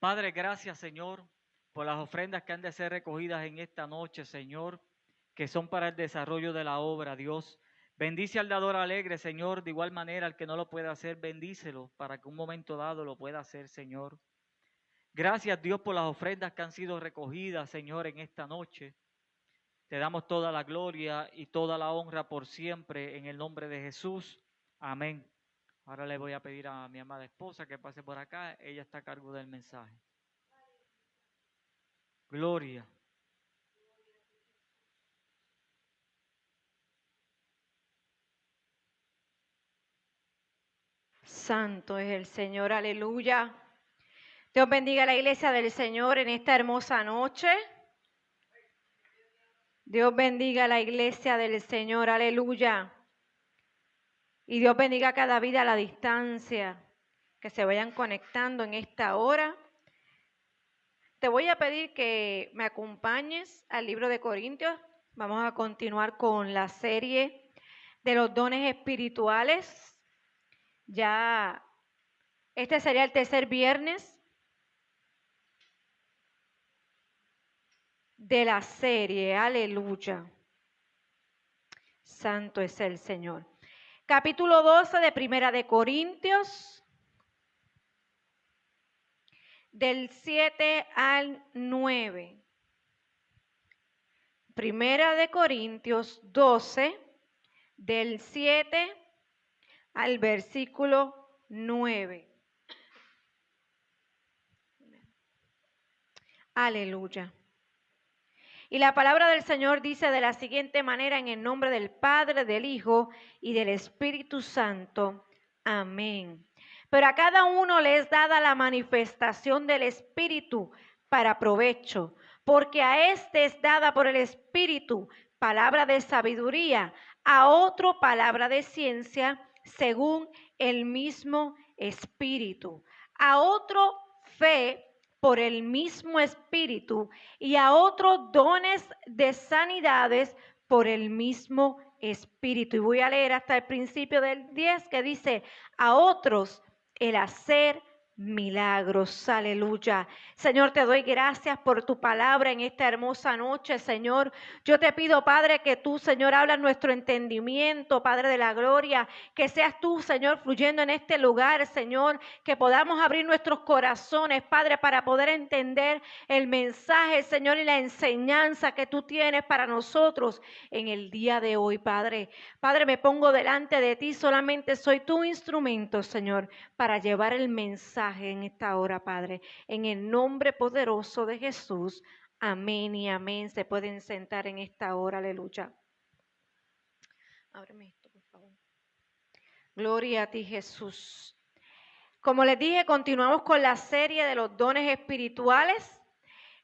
Padre, gracias, Señor, por las ofrendas que han de ser recogidas en esta noche, Señor, que son para el desarrollo de la obra, Dios. Bendice al dador alegre, Señor, de igual manera al que no lo pueda hacer, bendícelo para que un momento dado lo pueda hacer, Señor. Gracias, Dios, por las ofrendas que han sido recogidas, Señor, en esta noche. Te damos toda la gloria y toda la honra por siempre en el nombre de Jesús. Amén. Ahora le voy a pedir a mi amada esposa que pase por acá. Ella está a cargo del mensaje. Gloria. Santo es el Señor, aleluya. Dios bendiga a la iglesia del Señor en esta hermosa noche. Dios bendiga a la iglesia del Señor, aleluya. Y Dios bendiga a cada vida a la distancia, que se vayan conectando en esta hora. Te voy a pedir que me acompañes al libro de Corintios. Vamos a continuar con la serie de los dones espirituales. Ya este sería el tercer viernes de la serie, aleluya. Santo es el Señor. Capítulo 12 de Primera de Corintios, del 7 al 9. Primera de Corintios 12, del 7 al versículo 9. Aleluya. Y la palabra del Señor dice de la siguiente manera: en el nombre del Padre, del Hijo y del Espíritu Santo. Amén. Pero a cada uno le es dada la manifestación del Espíritu para provecho, porque a este es dada por el Espíritu palabra de sabiduría, a otro palabra de ciencia, según el mismo Espíritu, a otro fe por el mismo Espíritu, y a otros dones de sanidades por el mismo Espíritu. Y voy a leer hasta el principio del 10 que dice: a otros el hacer milagros. Aleluya. Señor, te doy gracias por tu palabra en esta hermosa noche, Señor. Yo te pido, Padre, que tú, Señor, hablas nuestro entendimiento, Padre de la gloria, que seas tú, Señor, fluyendo en este lugar, Señor, que podamos abrir nuestros corazones, Padre, para poder entender el mensaje, Señor, y la enseñanza que tú tienes para nosotros en el día de hoy, Padre. Padre, me pongo delante de ti, solamente soy tu instrumento, Señor, para llevar el mensaje en esta hora, Padre, en el nombre poderoso de Jesús. Amén y amén. Se pueden sentar en esta hora, aleluya. Ábreme esto, por favor. Gloria a ti, Jesús. Como les dije, continuamos con la serie de los dones espirituales.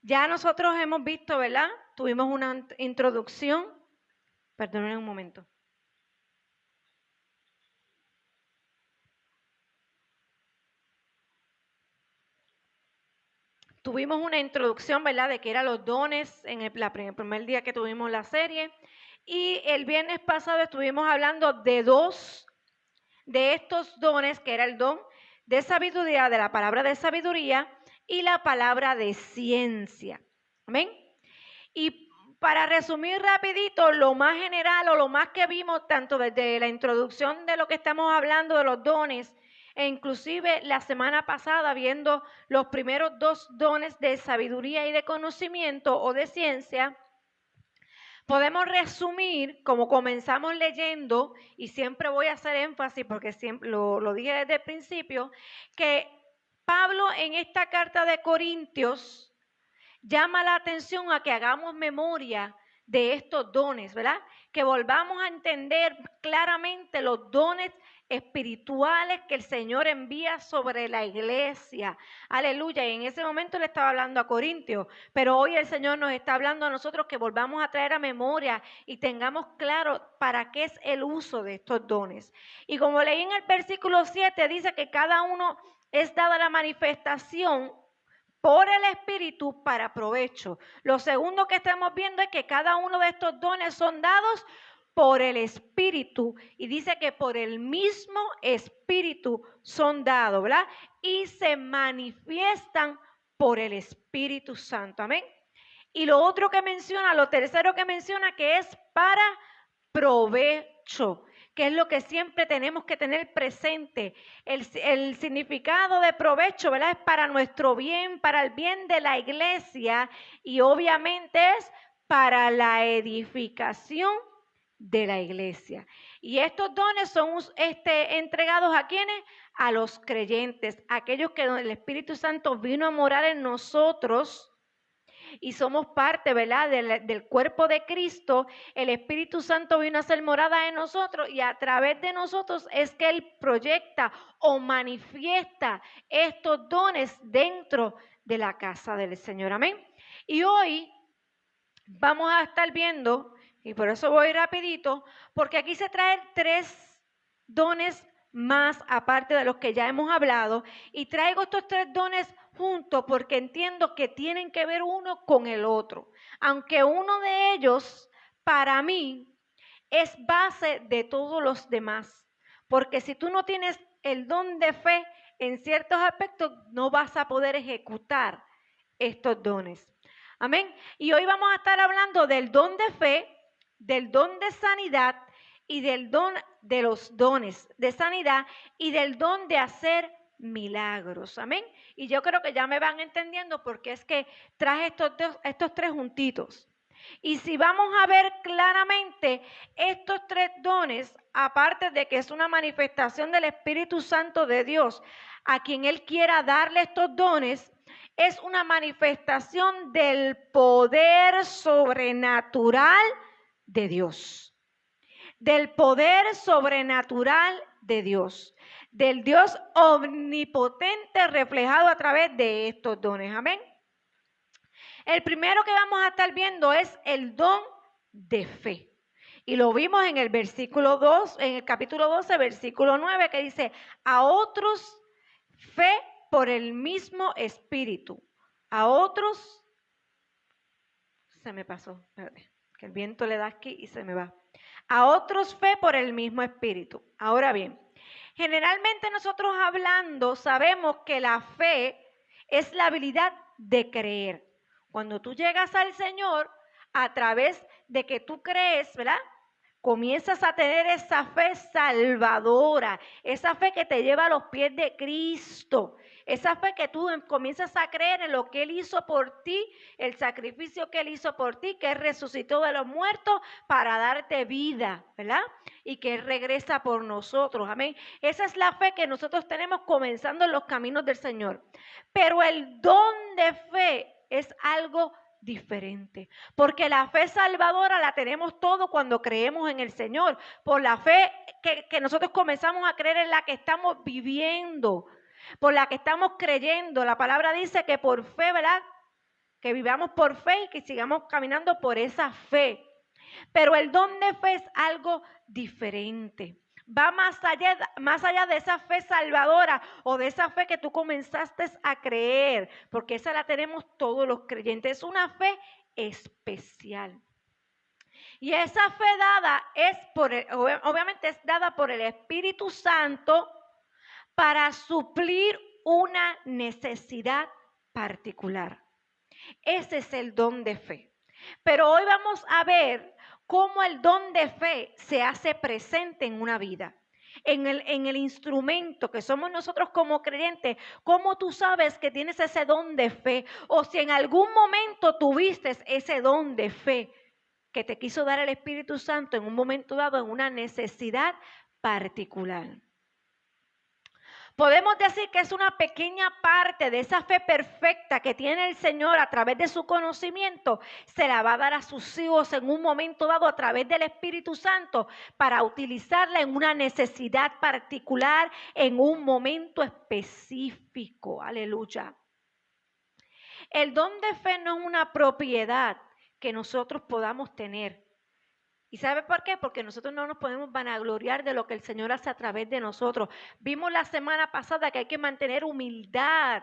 Ya nosotros hemos visto, ¿verdad? Tuvimos una introducción. Perdonen un momento. Tuvimos una introducción, ¿verdad?, de qué eran los dones en el primer día que tuvimos la serie. Y el viernes pasado estuvimos hablando de dos de estos dones, que era el don de sabiduría, de la palabra de sabiduría, y la palabra de ciencia. ¿Amén? Y para resumir rapidito, lo más general o lo más que vimos, tanto desde la introducción de lo que estamos hablando de los dones, e inclusive la semana pasada viendo los primeros dos dones de sabiduría y de conocimiento o de ciencia, podemos resumir, como comenzamos leyendo, y siempre voy a hacer énfasis porque siempre lo dije desde el principio, que Pablo en esta carta de Corintios llama la atención a que hagamos memoria de estos dones, ¿verdad? Que volvamos a entender claramente los dones espirituales que el Señor envía sobre la iglesia. Aleluya. Y en ese momento le estaba hablando a Corintios, pero hoy el Señor nos está hablando a nosotros que volvamos a traer a memoria y tengamos claro para qué es el uso de estos dones. Y como leí en el versículo 7, dice que cada uno es dada la manifestación por el Espíritu para provecho. Lo segundo que estamos viendo es que cada uno de estos dones son dados por el Espíritu, y dice que por el mismo Espíritu son dados, ¿verdad? Y se manifiestan por el Espíritu Santo. Amén. Y lo otro que menciona, lo tercero que menciona, que es para provecho, que es lo que siempre tenemos que tener presente. El significado de provecho, ¿verdad? Es para nuestro bien, para el bien de la iglesia y obviamente es para la edificación de la iglesia. Y estos dones son entregados ¿a quiénes? A los creyentes, aquellos que el Espíritu Santo vino a morar en nosotros y somos parte, ¿verdad?, del cuerpo de Cristo. El Espíritu Santo vino a ser morada en nosotros y a través de nosotros es que Él proyecta o manifiesta estos dones dentro de la casa del Señor. Amén. Y hoy vamos a estar viendo, y por eso voy rapidito, porque aquí se traen 3 dones más aparte de los que ya hemos hablado, y traigo estos 3 dones juntos porque entiendo que tienen que ver uno con el otro, aunque uno de ellos para mí es base de todos los demás, porque si tú no tienes el don de fe en ciertos aspectos, no vas a poder ejecutar estos dones. Amén. Y hoy vamos a estar hablando del don de fe, del don de sanidad y del don de los dones de sanidad y del don de hacer milagros. Amén. Y yo creo que ya me van entendiendo porque es que traje estos 3 juntitos. Y si vamos a ver claramente estos 3 dones, aparte de que es una manifestación del Espíritu Santo de Dios, a quien Él quiera darle estos dones, es una manifestación del poder sobrenatural de Dios. Del poder sobrenatural de Dios. Del Dios omnipotente reflejado a través de estos dones. Amén. El primero que vamos a estar viendo es el don de fe. Y lo vimos en el versículo 2, en el capítulo 12, versículo 9, que dice, a otros fe por el mismo Espíritu. A otros, se me pasó, espérate, que el viento le da aquí y se me va. A otros fe por el mismo Espíritu. Ahora bien, generalmente nosotros hablando sabemos que la fe es la habilidad de creer. Cuando tú llegas al Señor, a través de que tú crees, ¿verdad? Comienzas a tener esa fe salvadora, esa fe que te lleva a los pies de Cristo, esa fe que tú comienzas a creer en lo que Él hizo por ti, el sacrificio que Él hizo por ti, que Él resucitó de los muertos para darte vida, ¿verdad? Y que Él regresa por nosotros, amén. Esa es la fe que nosotros tenemos comenzando en los caminos del Señor. Pero el don de fe es algo diferente, porque la fe salvadora la tenemos todo cuando creemos en el Señor, por la fe que nosotros comenzamos a creer en la que estamos viviendo, por la que estamos creyendo. La palabra dice que por fe, ¿verdad? Que vivamos por fe y que sigamos caminando por esa fe. Pero el don de fe es algo diferente. Va más allá de esa fe salvadora o de esa fe que tú comenzaste a creer, porque esa la tenemos todos los creyentes. Es una fe especial. Y esa fe dada obviamente es dada por el Espíritu Santo para suplir una necesidad particular. Ese es el don de fe. Pero hoy vamos a ver cómo el don de fe se hace presente en una vida, en el instrumento que somos nosotros como creyentes. ¿Cómo tú sabes que tienes ese don de fe? O si en algún momento tuviste ese don de fe que te quiso dar el Espíritu Santo en un momento dado, en una necesidad particular. Podemos decir que es una pequeña parte de esa fe perfecta que tiene el Señor a través de su conocimiento, se la va a dar a sus hijos en un momento dado a través del Espíritu Santo para utilizarla en una necesidad particular, en un momento específico. Aleluya. El don de fe no es una propiedad que nosotros podamos tener. ¿Y sabe por qué? Porque nosotros no nos podemos vanagloriar de lo que el Señor hace a través de nosotros. Vimos la semana pasada que hay que mantener humildad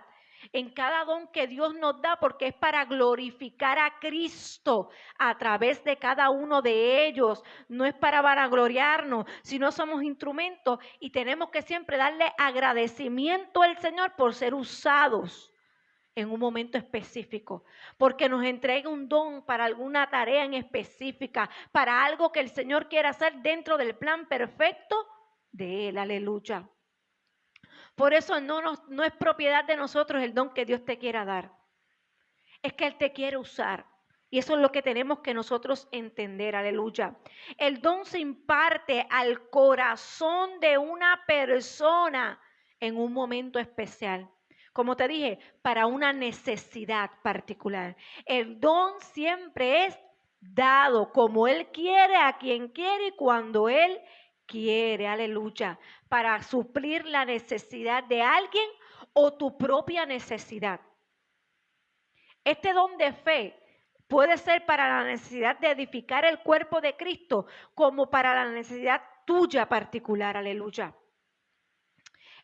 en cada don que Dios nos da, porque es para glorificar a Cristo a través de cada uno de ellos. No es para vanagloriarnos, sino somos instrumentos y tenemos que siempre darle agradecimiento al Señor por ser usados en un momento específico, porque nos entrega un don para alguna tarea en específica, para algo que el Señor quiere hacer dentro del plan perfecto de Él, aleluya. Por eso no es propiedad de nosotros el don que Dios te quiera dar, es que Él te quiere usar. Y eso es lo que tenemos que nosotros entender, aleluya. El don se imparte al corazón de una persona en un momento especial. Como te dije, para una necesidad particular. El don siempre es dado como Él quiere, a quien quiere y cuando Él quiere, aleluya, para suplir la necesidad de alguien o tu propia necesidad. Este don de fe puede ser para la necesidad de edificar el cuerpo de Cristo, como para la necesidad tuya particular, aleluya.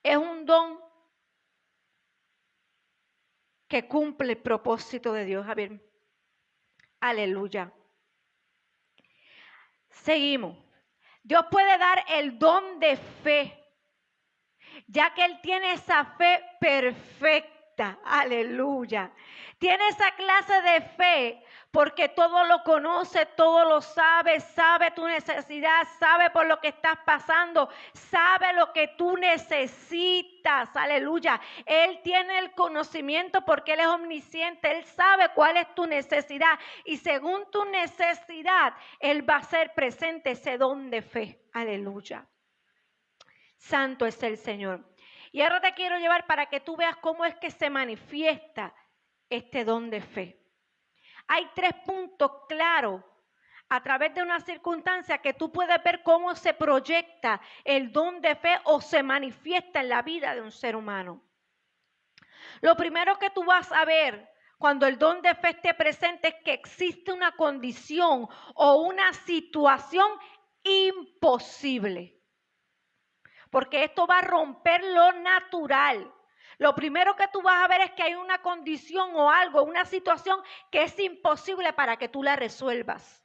Es un don que cumple el propósito de Dios, Javier. Aleluya. Seguimos. Dios puede dar el don de fe, ya que Él tiene esa fe perfecta. Aleluya. Tiene esa clase de fe porque todo lo conoce, todo lo sabe, sabe tu necesidad, sabe por lo que estás pasando, sabe lo que tú necesitas. Aleluya. Él tiene el conocimiento porque Él es omnisciente. Él sabe cuál es tu necesidad y según tu necesidad, Él va a hacer presente ese don de fe. Aleluya. Santo es el Señor. Y ahora te quiero llevar para que tú veas cómo es que se manifiesta este don de fe. Hay 3 puntos claros a través de una circunstancia que tú puedes ver cómo se proyecta el don de fe o se manifiesta en la vida de un ser humano. Lo primero que tú vas a ver cuando el don de fe esté presente es que existe una condición o una situación imposible. Porque esto va a romper lo natural. Lo primero que tú vas a ver es que hay una condición o algo, una situación que es imposible para que tú la resuelvas.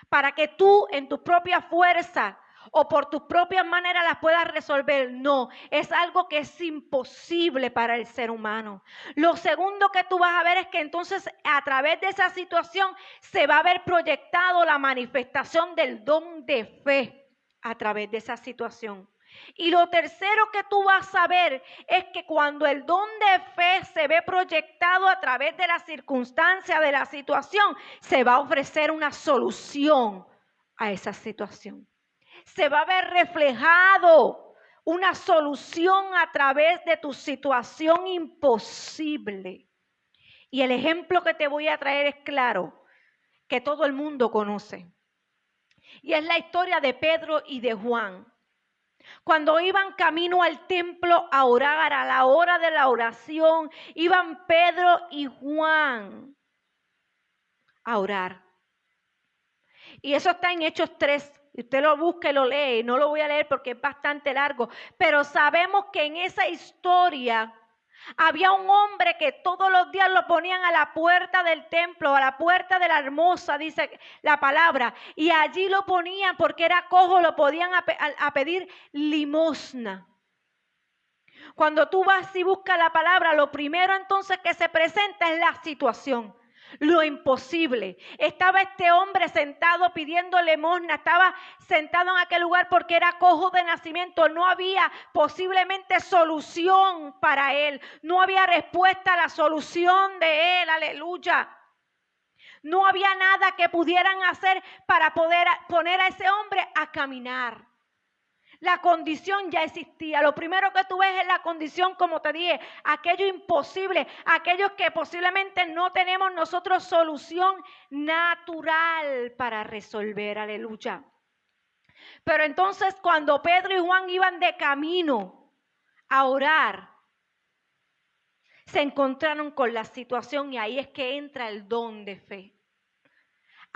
Para que tú en tu propia fuerza o por tus propias maneras las puedas resolver. No, es algo que es imposible para el ser humano. Lo segundo que tú vas a ver es que entonces a través de esa situación se va a ver proyectado la manifestación del don de fe a través de esa situación. Y lo tercero que tú vas a ver es que cuando el don de fe se ve proyectado a través de la circunstancia, de la situación, se va a ofrecer una solución a esa situación. Se va a ver reflejado una solución a través de tu situación imposible. Y el ejemplo que te voy a traer es claro, que todo el mundo conoce. Y es la historia de Pedro y de Juan. Cuando iban camino al templo a orar, a la hora de la oración, iban Pedro y Juan a orar. Y eso está en Hechos 3. Usted lo busca y lo lee. No lo voy a leer porque es bastante largo. Pero sabemos que en esa historia había un hombre que todos los días lo ponían a la puerta del templo, a la puerta de la hermosa, dice la palabra. Y allí lo ponían porque era cojo, lo podían a pedir limosna. Cuando tú vas y buscas la palabra, lo primero entonces que se presenta es la situación. Lo imposible. Estaba este hombre sentado pidiendo limosna, estaba sentado en aquel lugar porque era cojo de nacimiento, no había posiblemente solución para él, no había respuesta a la solución de él, aleluya. No había nada que pudieran hacer para poder poner a ese hombre a caminar. La condición ya existía. Lo primero que tú ves es la condición, como te dije, aquello imposible, aquello que posiblemente no tenemos nosotros solución natural para resolver, aleluya. Pero entonces cuando Pedro y Juan iban de camino a orar, se encontraron con la situación y ahí es que entra el don de fe.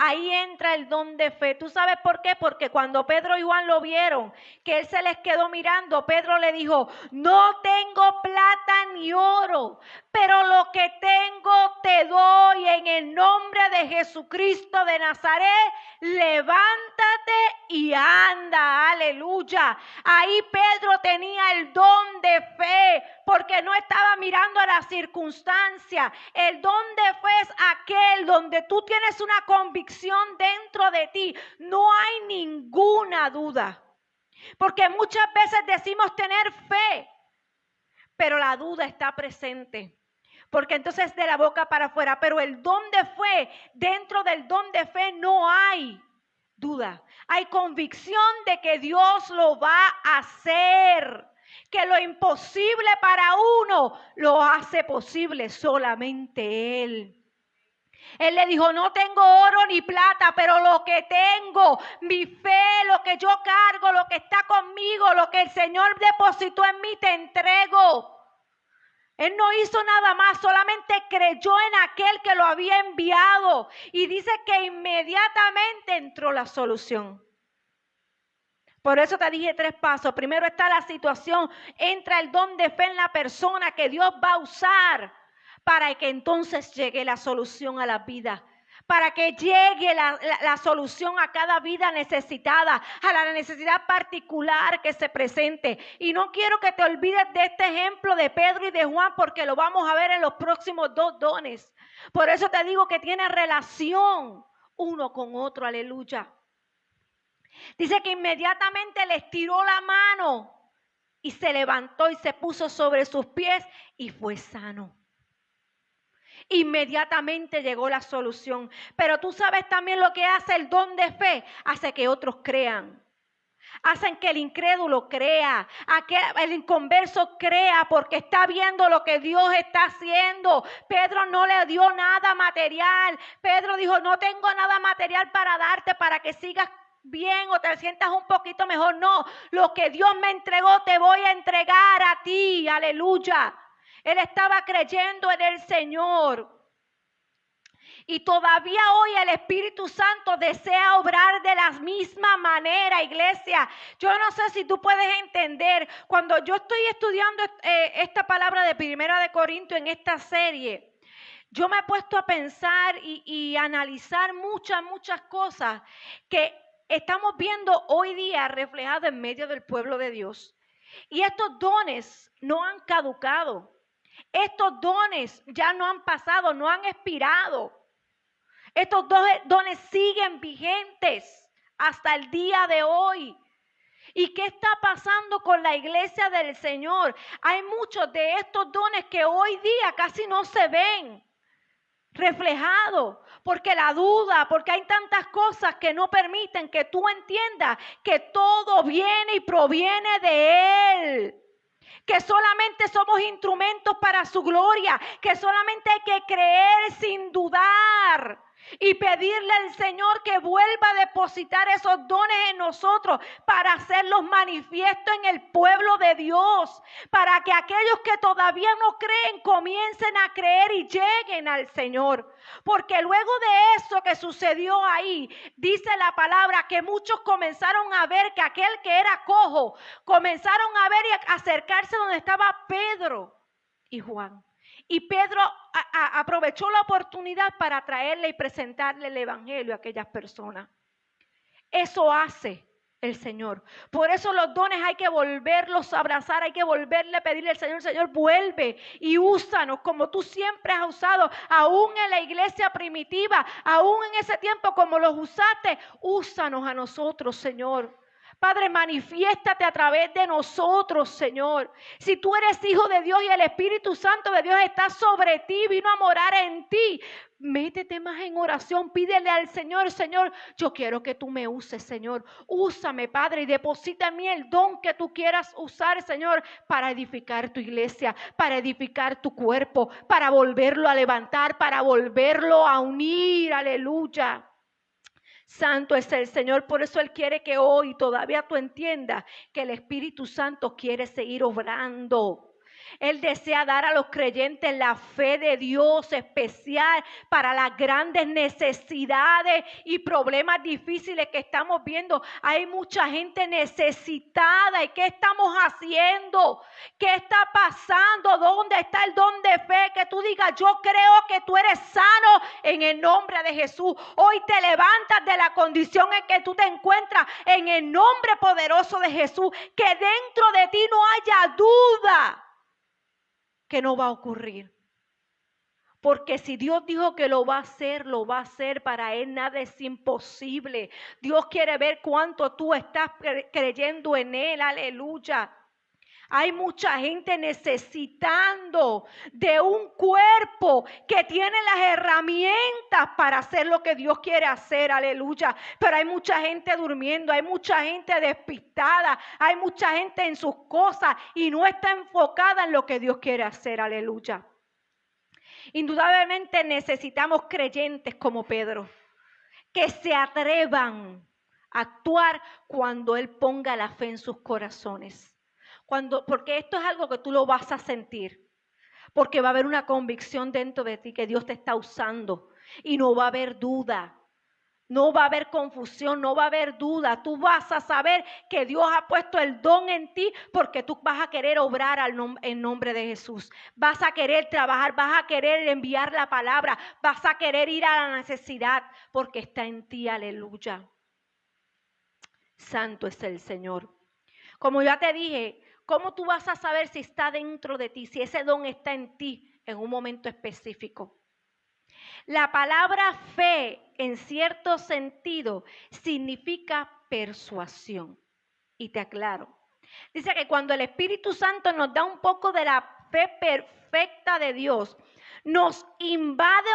Ahí entra el don de fe. ¿Tú sabes por qué? Porque cuando Pedro y Juan lo vieron, que él se les quedó mirando, Pedro le dijo, no tengo plata ni oro, pero lo que tengo te doy en el nombre de Jesucristo de Nazaret, levántate y anda, aleluya. Ahí Pedro tenía el don de fe, porque no estaba mirando a la circunstancia. El don de fe es aquel donde tú tienes una convicción dentro de ti. No hay ninguna duda. Porque muchas veces decimos tener fe, pero la duda está presente. Porque entonces de la boca para afuera, pero el don de fe, dentro del don de fe no hay duda. Hay convicción de que Dios lo va a hacer, que lo imposible para uno lo hace posible solamente Él. Él le dijo, no tengo oro ni plata, pero lo que tengo, mi fe, lo que yo cargo, lo que está conmigo, lo que el Señor depositó en mí, te entrego. Él no hizo nada más, solamente creyó en aquel que lo había enviado. Y dice que inmediatamente entró la solución. Por eso te dije 3 pasos. Primero está la situación, entra el don de fe en la persona que Dios va a usar para que entonces llegue la solución a la vida. Para que llegue la solución a cada vida necesitada, a la necesidad particular que se presente. Y no quiero que te olvides de este ejemplo de Pedro y de Juan, porque lo vamos a ver en los próximos 2 dones. Por eso te digo que tiene relación uno con otro, aleluya. Dice que inmediatamente le estiró la mano y se levantó y se puso sobre sus pies y fue sano. Inmediatamente llegó la solución. Pero tú sabes también lo que hace el don de fe. Hace que otros crean. Hacen que el incrédulo crea. A que el inconverso crea porque está viendo lo que Dios está haciendo. Pedro no le dio nada material. Pedro dijo, no tengo nada material para darte para que sigas bien o te sientas un poquito mejor. No, lo que Dios me entregó te voy a entregar a ti. Aleluya. Él estaba creyendo en el Señor. Y todavía hoy el Espíritu Santo desea obrar de la misma manera, iglesia. Yo no sé si tú puedes entender. Cuando yo estoy estudiando esta palabra de 1 Corintios en esta serie, yo me he puesto a pensar y analizar muchas cosas que estamos viendo hoy día reflejadas en medio del pueblo de Dios. Y estos dones no han caducado. Estos dones ya no han pasado, no han expirado. Estos dones siguen vigentes hasta el día de hoy. ¿Y qué está pasando con la iglesia del Señor? Hay muchos de estos dones que hoy día casi no se ven reflejados, porque la duda, porque hay tantas cosas que no permiten que tú entiendas que todo viene y proviene de Él. Que solamente somos instrumentos para su gloria, que solamente hay que creer sin dudar y pedirle al Señor que vuelva a depositar esos dones en nosotros para hacerlos manifiestos en el pueblo de Dios, para que aquellos que todavía no creen comiencen a creer y lleguen al Señor. Porque luego de eso que sucedió ahí, dice la palabra que muchos comenzaron a ver que aquel que era cojo, comenzaron a ver y a acercarse donde estaba Pedro y Juan. Y Pedro aprovechó la oportunidad para traerle y presentarle el evangelio a aquellas personas. Eso hace el Señor. Por eso los dones hay que volverlos a abrazar, hay que volverle a pedirle al Señor, Señor, vuelve y úsanos como tú siempre has usado, aún en la iglesia primitiva, aún en ese tiempo como los usaste, úsanos a nosotros, Señor. Padre, manifiéstate a través de nosotros, Señor. Si tú eres hijo de Dios y el Espíritu Santo de Dios está sobre ti, vino a morar en ti, métete más en oración, pídele al Señor, Señor, yo quiero que tú me uses, Señor. Úsame, Padre, y deposita en mí el don que tú quieras usar, Señor, para edificar tu iglesia, para edificar tu cuerpo, para volverlo a levantar, para volverlo a unir, aleluya. Santo es el Señor, por eso Él quiere que hoy todavía tú entiendas que el Espíritu Santo quiere seguir obrando. Él desea dar a los creyentes la fe de Dios especial para las grandes necesidades y problemas difíciles que estamos viendo. Hay mucha gente necesitada. ¿Y qué estamos haciendo? ¿Qué está pasando? ¿Dónde está el don de fe? Que tú digas, yo creo que tú eres sano en el nombre de Jesús. Hoy te levantas de la condición en que tú te encuentras en el nombre poderoso de Jesús. Que dentro de ti no haya duda que no va a ocurrir. Porque si Dios dijo que lo va a hacer, lo va a hacer. Para Él nada es imposible. Dios quiere ver cuánto tú estás creyendo en Él. Aleluya. Hay mucha gente necesitando de un cuerpo que tiene las herramientas para hacer lo que Dios quiere hacer, aleluya. Pero hay mucha gente durmiendo, hay mucha gente despistada, hay mucha gente en sus cosas y no está enfocada en lo que Dios quiere hacer, aleluya. Indudablemente necesitamos creyentes como Pedro, que se atrevan a actuar cuando Él ponga la fe en sus corazones. Porque esto es algo que tú lo vas a sentir, porque va a haber una convicción dentro de ti que Dios te está usando y no va a haber duda, no va a haber confusión, no va a haber duda. Tú vas a saber que Dios ha puesto el don en ti porque tú vas a querer obrar en nombre de Jesús. Vas a querer trabajar, vas a querer enviar la palabra, vas a querer ir a la necesidad porque está en ti, aleluya. Santo es el Señor. Como ya te dije, ¿cómo tú vas a saber si está dentro de ti, si ese don está en ti en un momento específico? La palabra fe, en cierto sentido, significa persuasión. Y te aclaro. Dice que cuando el Espíritu Santo nos da un poco de la fe perfecta de Dios, nos invade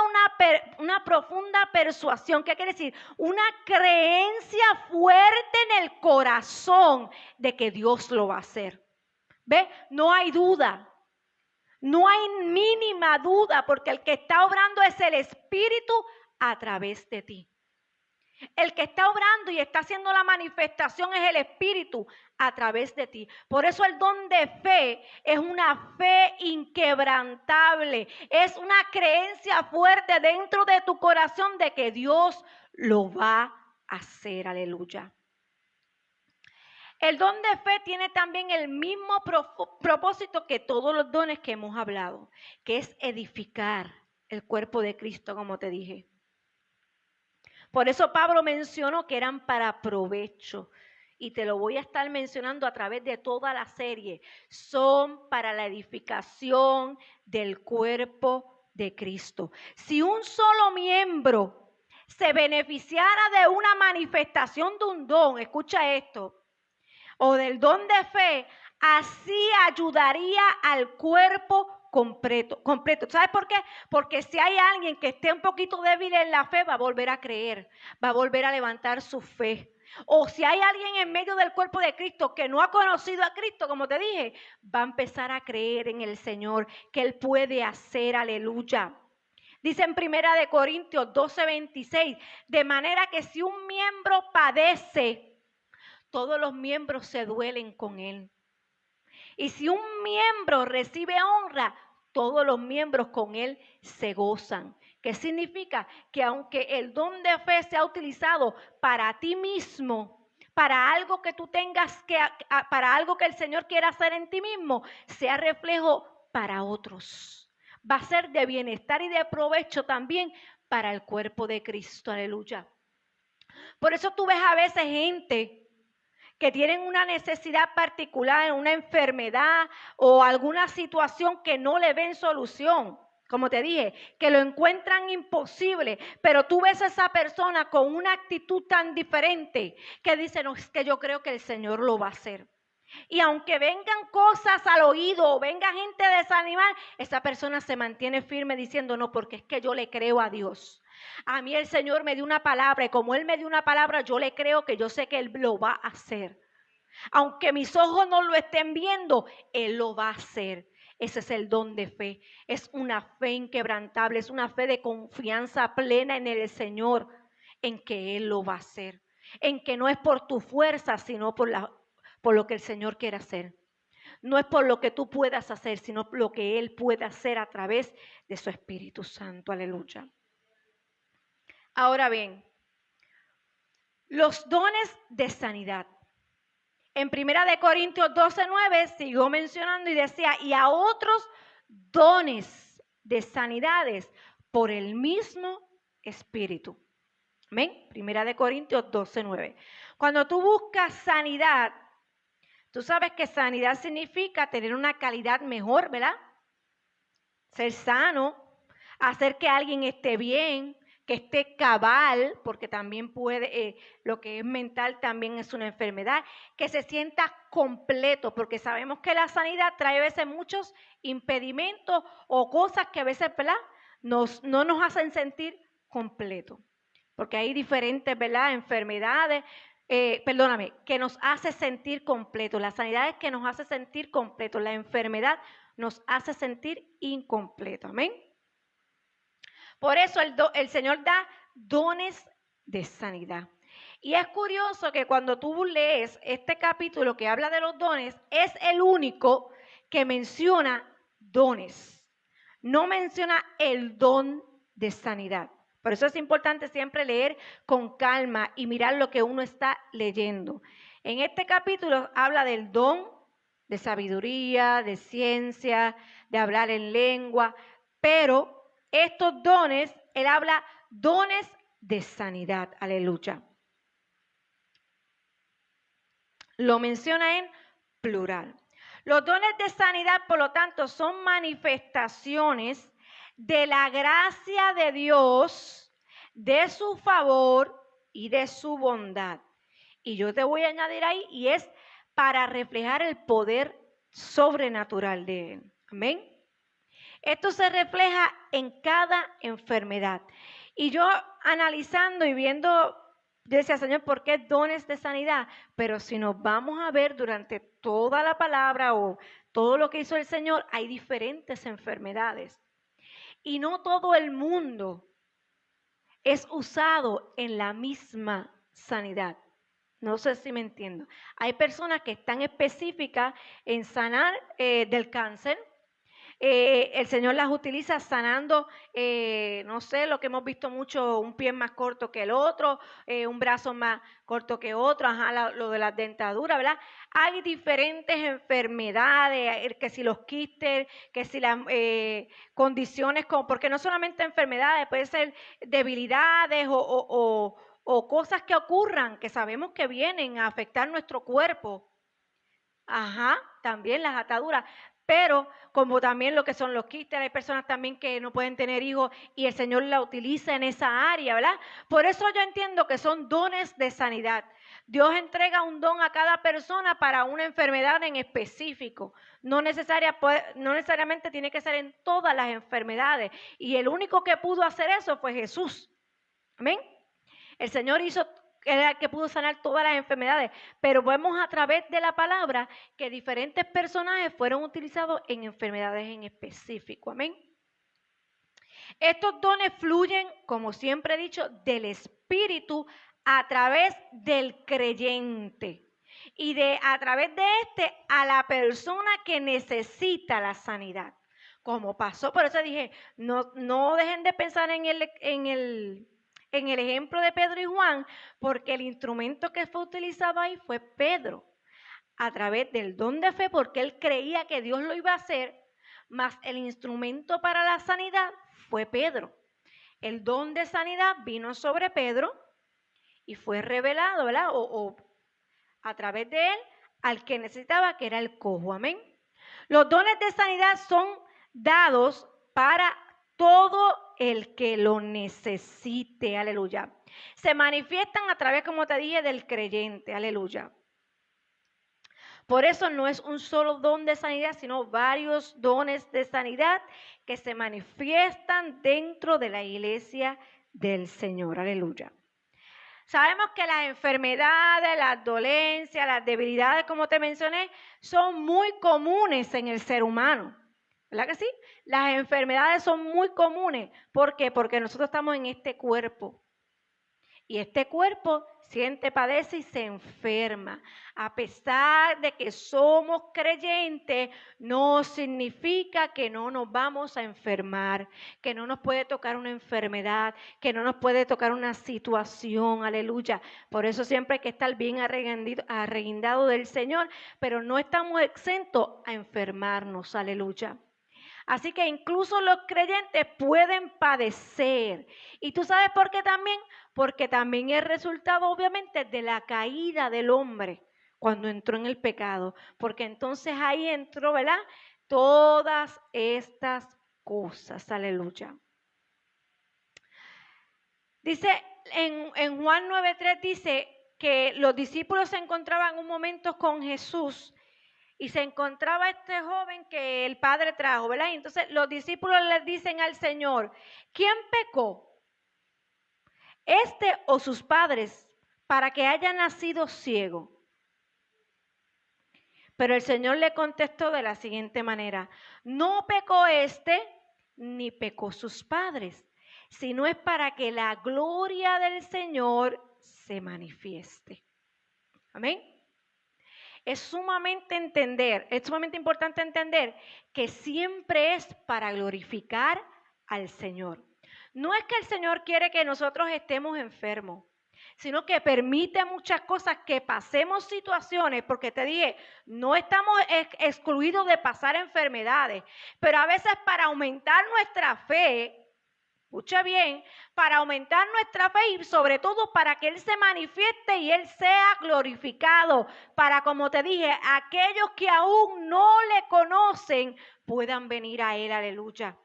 una profunda persuasión. ¿Qué quiere decir? Una creencia fuerte en el corazón de que Dios lo va a hacer. ¿Ve? No hay duda. No hay mínima duda porque el que está obrando es el Espíritu a través de ti. El que está obrando y está haciendo la manifestación es el Espíritu a través de ti. Por eso el don de fe es una fe inquebrantable. Es una creencia fuerte dentro de tu corazón de que Dios lo va a hacer. Aleluya. El don de fe tiene también el mismo propósito que todos los dones que hemos hablado, que es edificar el cuerpo de Cristo, como te dije. Por eso Pablo mencionó que eran para provecho. Y te lo voy a estar mencionando a través de toda la serie. Son para la edificación del cuerpo de Cristo. Si un solo miembro se beneficiara de una manifestación de un don, escucha esto, o del don de fe, así ayudaría al cuerpo completo. ¿Sabes por qué? Porque si hay alguien que esté un poquito débil en la fe, va a volver a creer, va a volver a levantar su fe. O si hay alguien en medio del cuerpo de Cristo que no ha conocido a Cristo, como te dije, va a empezar a creer en el Señor, que Él puede hacer, aleluya. Dice en 1 Corintios 12:26, de manera que si un miembro padece, todos los miembros se duelen con él. Y si un miembro recibe honra, todos los miembros con él se gozan. ¿Qué significa? Que aunque el don de fe sea utilizado para ti mismo, para algo que tú tengas para algo que el Señor quiera hacer en ti mismo, sea reflejo para otros. Va a ser de bienestar y de provecho también para el cuerpo de Cristo. Aleluya. Por eso tú ves a veces gente que tienen una necesidad particular, una enfermedad o alguna situación que no le ven solución, como te dije, que lo encuentran imposible, pero tú ves a esa persona con una actitud tan diferente que dice, no, es que yo creo que el Señor lo va a hacer. Y aunque vengan cosas al oído o venga gente a desanimar, esa persona se mantiene firme diciendo, no, porque es que yo le creo a Dios. A mí el Señor me dio una palabra y como Él me dio una palabra, yo le creo que yo sé que Él lo va a hacer. Aunque mis ojos no lo estén viendo, Él lo va a hacer. Ese es el don de fe. Es una fe inquebrantable, es una fe de confianza plena en el Señor, en que Él lo va a hacer. En que no es por tu fuerza, sino por lo que el Señor quiere hacer. No es por lo que tú puedas hacer, sino lo que Él puede hacer a través de su Espíritu Santo. Aleluya. Ahora bien, los dones de sanidad. En 1 Corintios 12:9 siguió mencionando y decía, y a otros dones de sanidades por el mismo Espíritu. Amén. 1 Corintios 12:9. Cuando tú buscas sanidad, tú sabes que sanidad significa tener una calidad mejor, ¿verdad? ser sano, hacer que alguien esté bien, que esté cabal, porque también puede, lo que es mental también es una enfermedad, que se sienta completo, porque sabemos que la sanidad trae a veces muchos impedimentos o cosas que a veces, ¿verdad?, no nos hacen sentir completos, porque hay diferentes, ¿verdad?, enfermedades, que nos hace sentir completos. La sanidad es que nos hace sentir completos, la enfermedad nos hace sentir incompletos, amén. Por eso el Señor da dones de sanidad. Y es curioso que cuando tú lees este capítulo que habla de los dones, es el único que menciona dones. No menciona el don de sanidad. Por eso es importante siempre leer con calma y mirar lo que uno está leyendo. En este capítulo habla del don de sabiduría, de ciencia, de hablar en lengua, pero estos dones, él habla dones de sanidad, aleluya. Lo menciona en plural. Los dones de sanidad, por lo tanto, son manifestaciones de la gracia de Dios, de su favor y de su bondad. Y yo te voy a añadir ahí, y es para reflejar el poder sobrenatural de Él. Amén. Esto se refleja en cada enfermedad. Y yo analizando y viendo, yo decía, Señor, ¿por qué dones de sanidad? Pero si nos vamos a ver durante toda la palabra o todo lo que hizo el Señor, hay diferentes enfermedades. Y no todo el mundo es usado en la misma sanidad. No sé si me entiendo. Hay personas que están específicas en sanar del cáncer. El Señor las utiliza sanando, no sé, lo que hemos visto mucho, un pie más corto que el otro, un brazo más corto que otro, lo de las dentaduras, ¿verdad? Hay diferentes enfermedades, que si los quistes, que si las condiciones, porque no solamente enfermedades, puede ser debilidades o cosas que ocurran, que sabemos que vienen a afectar nuestro cuerpo. También las ataduras, pero como también lo que son los quistes, hay personas también que no pueden tener hijos y el Señor la utiliza en esa área, ¿verdad? Por eso yo entiendo que son dones de sanidad. Dios entrega un don a cada persona para una enfermedad en específico. No necesariamente tiene que ser en todas las enfermedades. Y el único que pudo hacer eso fue Jesús. Amén. El Señor era el que pudo sanar todas las enfermedades, pero vemos a través de la palabra que diferentes personajes fueron utilizados en enfermedades en específico. Amén. Estos dones fluyen, como siempre he dicho, del Espíritu a través del creyente y a través de a la persona que necesita la sanidad. Como pasó, por eso dije, no dejen de pensar en el ejemplo de Pedro y Juan, porque el instrumento que fue utilizado ahí fue Pedro, a través del don de fe, porque él creía que Dios lo iba a hacer, más el instrumento para la sanidad fue Pedro. El don de sanidad vino sobre Pedro y fue revelado, ¿verdad? O a través de él al que necesitaba, que era el cojo. Amén. Los dones de sanidad son dados para todo el que lo necesite, aleluya. Se manifiestan a través, como te dije, del creyente, aleluya. Por eso no es un solo don de sanidad, sino varios dones de sanidad que se manifiestan dentro de la iglesia del Señor, aleluya. Sabemos que las enfermedades, las dolencias, las debilidades, como te mencioné, son muy comunes en el ser humano. ¿Verdad que sí? Las enfermedades son muy comunes. ¿Por qué? Porque nosotros estamos en este cuerpo. Y este cuerpo siente, padece y se enferma. A pesar de que somos creyentes, no significa que no nos vamos a enfermar, que no nos puede tocar una enfermedad, que no nos puede tocar una situación, aleluya. Por eso siempre hay que estar bien arreguindado del Señor, pero no estamos exentos a enfermarnos, aleluya. Así que incluso los creyentes pueden padecer. ¿Y tú sabes por qué también? Porque también es resultado obviamente de la caída del hombre cuando entró en el pecado. Porque entonces ahí entró, ¿verdad? Todas estas cosas. Aleluya. Dice en Juan 9:3 dice que los discípulos se encontraban un momento con Jesús y se encontraba este joven que el Padre trajo, ¿verdad? Y entonces los discípulos le dicen al Señor, ¿quién pecó? ¿Este o sus padres para que haya nacido ciego? Pero el Señor le contestó de la siguiente manera, no pecó este ni pecó sus padres, sino es para que la gloria del Señor se manifieste. Amén. Es sumamente importante entender que siempre es para glorificar al Señor. No es que el Señor quiere que nosotros estemos enfermos, sino que permite muchas cosas, que pasemos situaciones, porque te dije, no estamos excluidos de pasar enfermedades, pero a veces para aumentar nuestra fe, escucha bien, para aumentar nuestra fe y sobre todo para que Él se manifieste y Él sea glorificado, para, como te dije, aquellos que aún no le conocen puedan venir a Él, aleluya.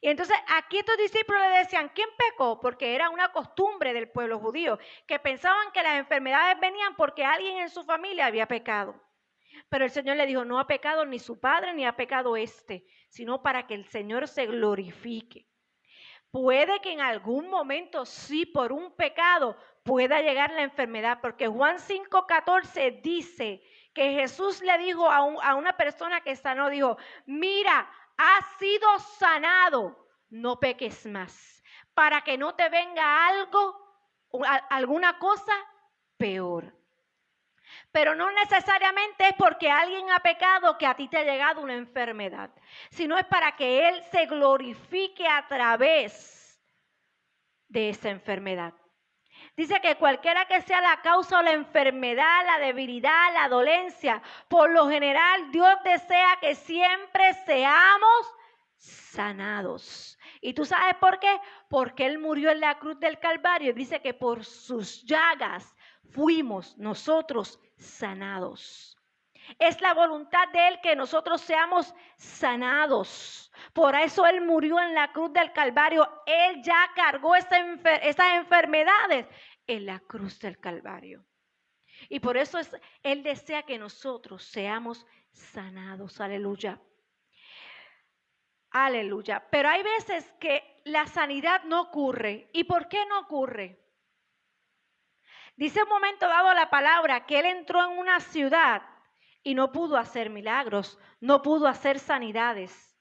Y entonces aquí estos discípulos le decían, ¿quién pecó? Porque era una costumbre del pueblo judío, que pensaban que las enfermedades venían porque alguien en su familia había pecado. Pero el Señor le dijo, no ha pecado ni su padre ni ha pecado este, sino para que el Señor se glorifique. Puede que en algún momento sí por un pecado pueda llegar la enfermedad, porque Juan 5:14 dice que Jesús le dijo a una persona que sanó, dijo, mira, has sido sanado, no peques más, para que no te venga alguna cosa peor. Pero no necesariamente es porque alguien ha pecado que a ti te ha llegado una enfermedad, sino es para que Él se glorifique a través de esa enfermedad. Dice que cualquiera que sea la causa o la enfermedad, la debilidad, la dolencia, por lo general Dios desea que siempre seamos sanados. ¿Y tú sabes por qué? Porque Él murió en la cruz del Calvario y dice que por sus llagas fuimos nosotros sanados. Es la voluntad de Él que nosotros seamos sanados. Por eso Él murió en la cruz del Calvario. Él ya cargó esas enfermedades en la cruz del Calvario. Y por eso Él desea que nosotros seamos sanados. Aleluya. Aleluya. Pero hay veces que la sanidad no ocurre. ¿Y por qué no ocurre? Dice un momento dado la palabra que Él entró en una ciudad y no pudo hacer milagros, no pudo hacer sanidades.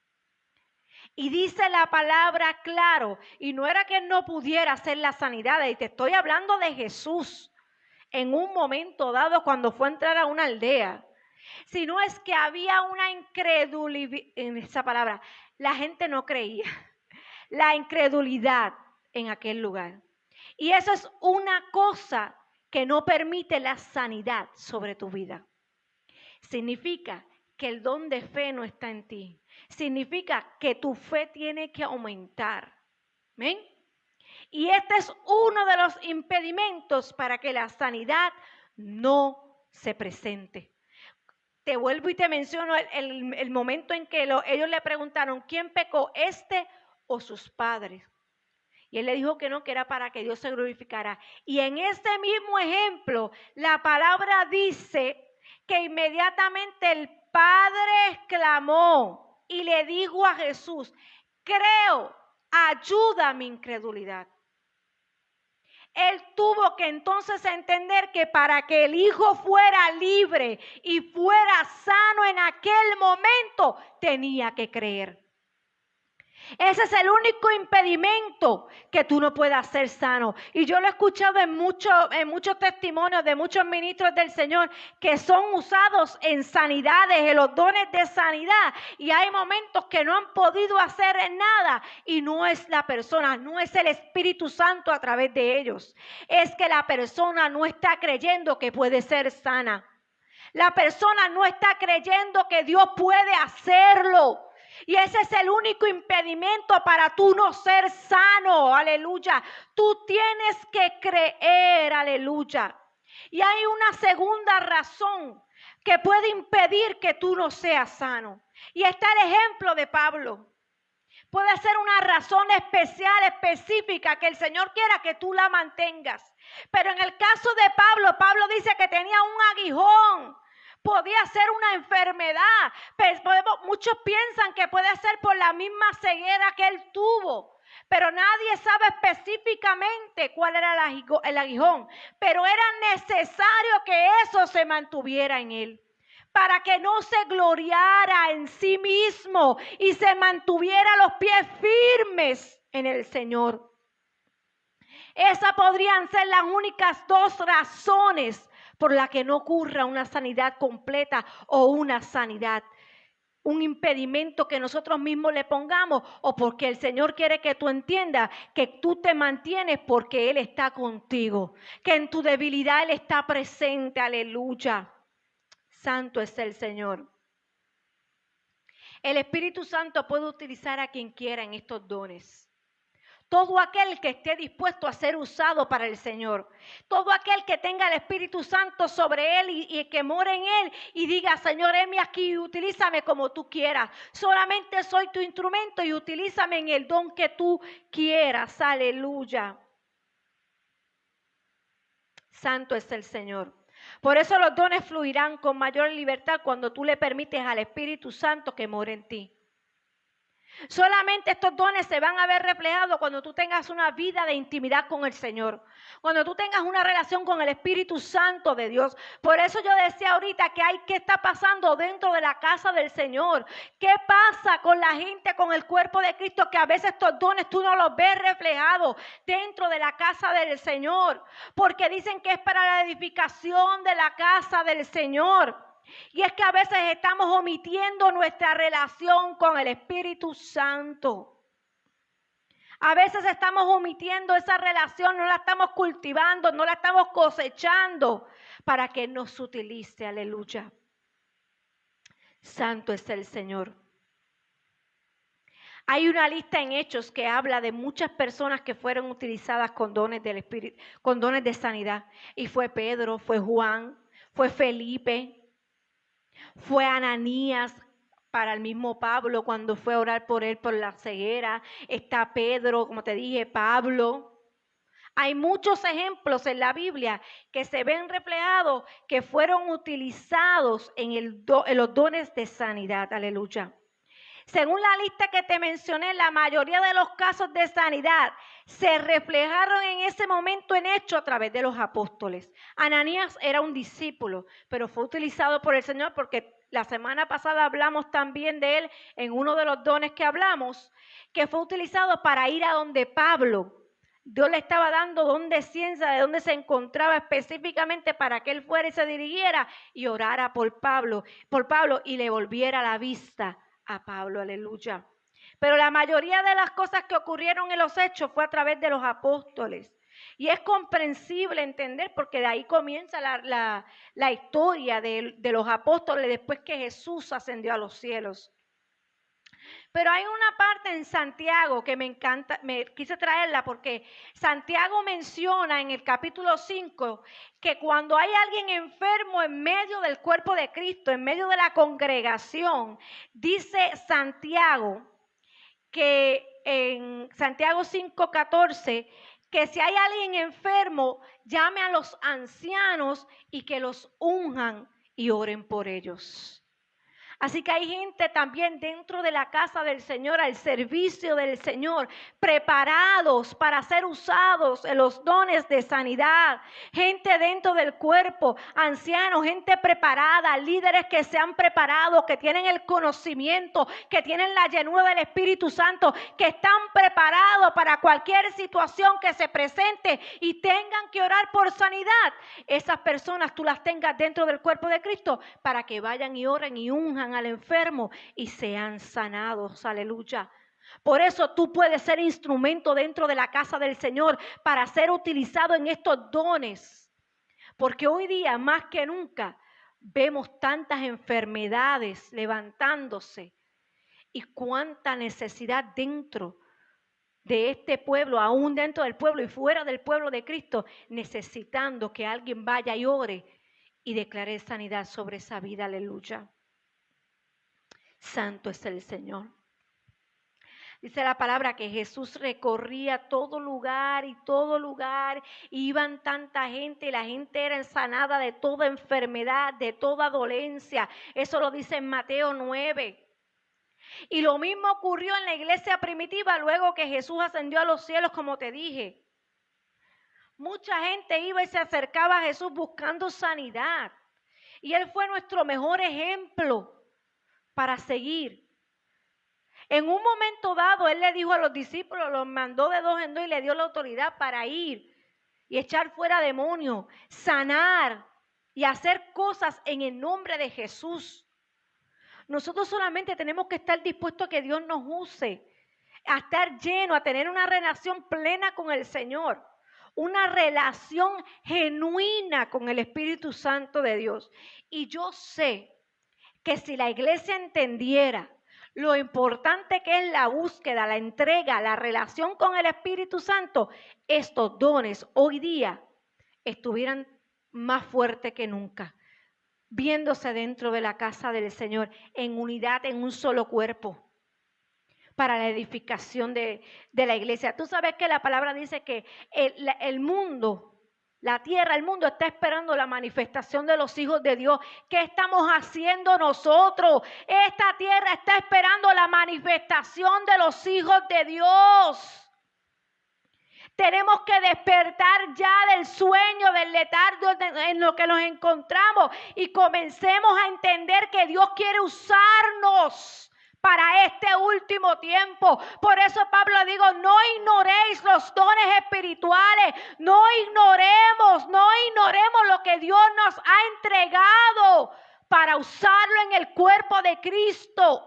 Y dice la palabra claro, y no era que Él no pudiera hacer las sanidades, y te estoy hablando de Jesús en un momento dado cuando fue a entrar a una aldea, sino es que había una incredulidad, en esa palabra, la gente no creía, la incredulidad en aquel lugar. Y eso es una cosa que no permite la sanidad sobre tu vida. Significa que el don de fe no está en ti. Significa que tu fe tiene que aumentar. ¿Amén? Y este es uno de los impedimentos para que la sanidad no se presente. Te vuelvo y te menciono el momento en que ellos le preguntaron, ¿quién pecó, este o sus padres? Y él le dijo que no, que era para que Dios se glorificara. Y en este mismo ejemplo, la palabra dice que inmediatamente el Padre exclamó y le dijo a Jesús, creo, ayuda a mi incredulidad. Él tuvo que entonces entender que para que el Hijo fuera libre y fuera sano en aquel momento, tenía que creer. Ese es el único impedimento que tú no puedas ser sano. Y yo lo he escuchado en muchos testimonios de muchos ministros del Señor que son usados en sanidades, en los dones de sanidad. Y hay momentos que no han podido hacer nada. Y no es la persona, no es el Espíritu Santo a través de ellos. Es que la persona no está creyendo que puede ser sana. La persona no está creyendo que Dios puede hacerlo. Y ese es el único impedimento para tú no ser sano, aleluya. Tú tienes que creer, aleluya. Y hay una segunda razón que puede impedir que tú no seas sano. Y está el ejemplo de Pablo. Puede ser una razón especial, específica, que el Señor quiera que tú la mantengas. Pero en el caso de Pablo, Pablo dice que tenía un aguijón. Podía ser una enfermedad. Muchos piensan que puede ser por la misma ceguera que él tuvo. Pero nadie sabe específicamente cuál era el aguijón. Pero era necesario que eso se mantuviera en él, para que no se gloriara en sí mismo y se mantuviera los pies firmes en el Señor. Esas podrían ser las únicas dos razones por las que no ocurra una sanidad completa o una sanidad, un impedimento que nosotros mismos le pongamos, o porque el Señor quiere que tú entiendas que tú te mantienes porque Él está contigo, que en tu debilidad Él está presente. Aleluya. Santo es el Señor. El Espíritu Santo puede utilizar a quien quiera en estos dones. Todo aquel que esté dispuesto a ser usado para el Señor. Todo aquel que tenga el Espíritu Santo sobre él y que more en él y diga: Señor, heme aquí y utilízame como tú quieras. Solamente soy tu instrumento y utilízame en el don que tú quieras. Aleluya. Santo es el Señor. Por eso los dones fluirán con mayor libertad cuando tú le permites al Espíritu Santo que more en ti. Solamente estos dones se van a ver reflejados cuando tú tengas una vida de intimidad con el Señor, cuando tú tengas una relación con el Espíritu Santo de Dios. Por eso yo decía ahorita que ¿qué está pasando dentro de la casa del Señor? ¿Qué pasa con la gente, con el cuerpo de Cristo, que a veces estos dones tú no los ves reflejados dentro de la casa del Señor? Porque dicen que es para la edificación de la casa del Señor. Y es que a veces estamos omitiendo nuestra relación con el Espíritu Santo. A veces estamos omitiendo esa relación, no la estamos cultivando, no la estamos cosechando para que nos utilice. Aleluya. Santo es el Señor. Hay una lista en Hechos que habla de muchas personas que fueron utilizadas con dones del Espíritu, con dones de sanidad. Y fue Pedro, fue Juan, fue Felipe, fue Ananías para el mismo Pablo cuando fue a orar por él por la ceguera. Está Pedro, como te dije, Pablo. Hay muchos ejemplos en la Biblia que se ven reflejados, que fueron utilizados en los dones de sanidad. Aleluya. Según la lista que te mencioné, la mayoría de los casos de sanidad se reflejaron en ese momento en Hechos a través de los apóstoles. Ananías era un discípulo, pero fue utilizado por el Señor porque la semana pasada hablamos también de él en uno de los dones que hablamos, que fue utilizado para ir a donde Pablo. Dios le estaba dando don de ciencia de dónde se encontraba específicamente para que él fuera y se dirigiera y orara por Pablo y le volviera la vista a Pablo. Aleluya. Pero la mayoría de las cosas que ocurrieron en los hechos fue a través de los apóstoles. Y es comprensible entender porque de ahí comienza la historia de los apóstoles después que Jesús ascendió a los cielos. Pero hay una parte en Santiago que me encanta, me quise traerla porque Santiago menciona en el capítulo 5 que cuando hay alguien enfermo en medio del cuerpo de Cristo, en medio de la congregación, dice Santiago que en Santiago 5:14, que si hay alguien enfermo, llame a los ancianos y que los unjan y oren por ellos. Así que hay gente también dentro de la casa del Señor, al servicio del Señor, preparados para ser usados en los dones de sanidad. Gente dentro del cuerpo, ancianos, gente preparada, líderes que se han preparado, que tienen el conocimiento, que tienen la llenura del Espíritu Santo, que están preparados para cualquier situación que se presente y tengan que orar por sanidad. Esas personas tú las tengas dentro del cuerpo de Cristo para que vayan y oren y unjan al enfermo y sean sanados. Aleluya. Por eso tú puedes ser instrumento dentro de la casa del Señor para ser utilizado en estos dones. Porque hoy día más que nunca vemos tantas enfermedades levantándose y cuánta necesidad dentro de este pueblo, aún dentro del pueblo y fuera del pueblo de Cristo, necesitando que alguien vaya y ore y declare sanidad sobre esa vida. Aleluya. Santo es el Señor. Dice la palabra que Jesús recorría todo lugar y todo lugar, y iban tanta gente y la gente era sanada de toda enfermedad, de toda dolencia. Eso lo dice en Mateo 9. Y lo mismo ocurrió en la iglesia primitiva luego que Jesús ascendió a los cielos, como te dije. Mucha gente iba y se acercaba a Jesús buscando sanidad. Y Él fue nuestro mejor ejemplo para seguir. En un momento dado, Él le dijo a los discípulos, los mandó de dos en dos y le dio la autoridad para ir y echar fuera demonios, sanar y hacer cosas en el nombre de Jesús. Nosotros solamente tenemos que estar dispuestos a que Dios nos use, a estar lleno, a tener una relación plena con el Señor, una relación genuina con el Espíritu Santo de Dios. Y yo sé que si la iglesia entendiera lo importante que es la búsqueda, la entrega, la relación con el Espíritu Santo, estos dones hoy día estuvieran más fuertes que nunca, viéndose dentro de la casa del Señor, en unidad, en un solo cuerpo, para la edificación de la iglesia. Tú sabes que la palabra dice que el mundo, la tierra, el mundo está esperando la manifestación de los hijos de Dios. ¿Qué estamos haciendo nosotros? Esta tierra está esperando la manifestación de los hijos de Dios. Tenemos que despertar ya del sueño, del letargo en lo que nos encontramos y comencemos a entender que Dios quiere usarnos para este último tiempo. Por eso Pablo digo, no ignoréis los dones espirituales, no ignoremos lo que Dios nos ha entregado para usarlo en el cuerpo de Cristo.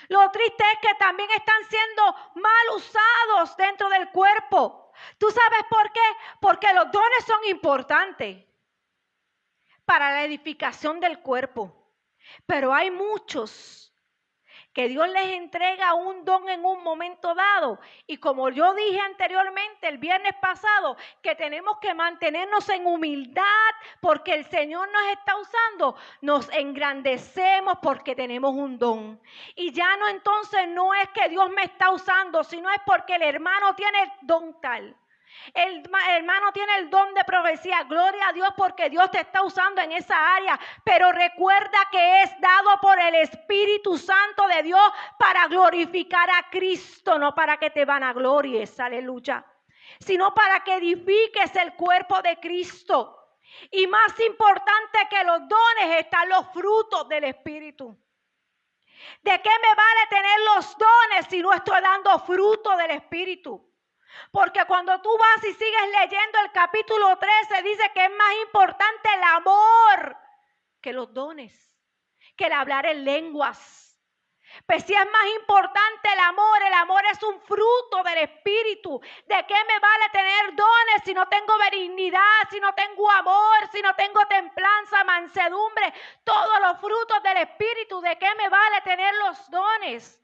Lo triste es que también están siendo mal usados dentro del cuerpo. ¿Tú sabes por qué? Porque los dones son importantes para la edificación del cuerpo. Pero hay muchos que Dios les entrega un don en un momento dado. Y como yo dije anteriormente el viernes pasado, que tenemos que mantenernos en humildad porque el Señor nos está usando. Nos engrandecemos porque tenemos un don. Y ya no, entonces no es que Dios me está usando, sino es porque el hermano tiene el don tal. El hermano tiene el don de profecía. Gloria a Dios porque Dios te está usando en esa área. Pero recuerda que es dado por el Espíritu Santo de Dios para glorificar a Cristo, no para que te vanaglories, aleluya, sino para que edifiques el cuerpo de Cristo. Y más importante que los dones están los frutos del Espíritu. ¿De qué me vale tener los dones si no estoy dando fruto del Espíritu? Porque cuando tú vas y sigues leyendo el capítulo 13, dice que es más importante el amor que los dones, que el hablar en lenguas. Pues si es más importante el amor es un fruto del Espíritu. ¿De qué me vale tener dones si no tengo benignidad, si no tengo amor, si no tengo templanza, mansedumbre? Todos los frutos del Espíritu. ¿De qué me vale tener los dones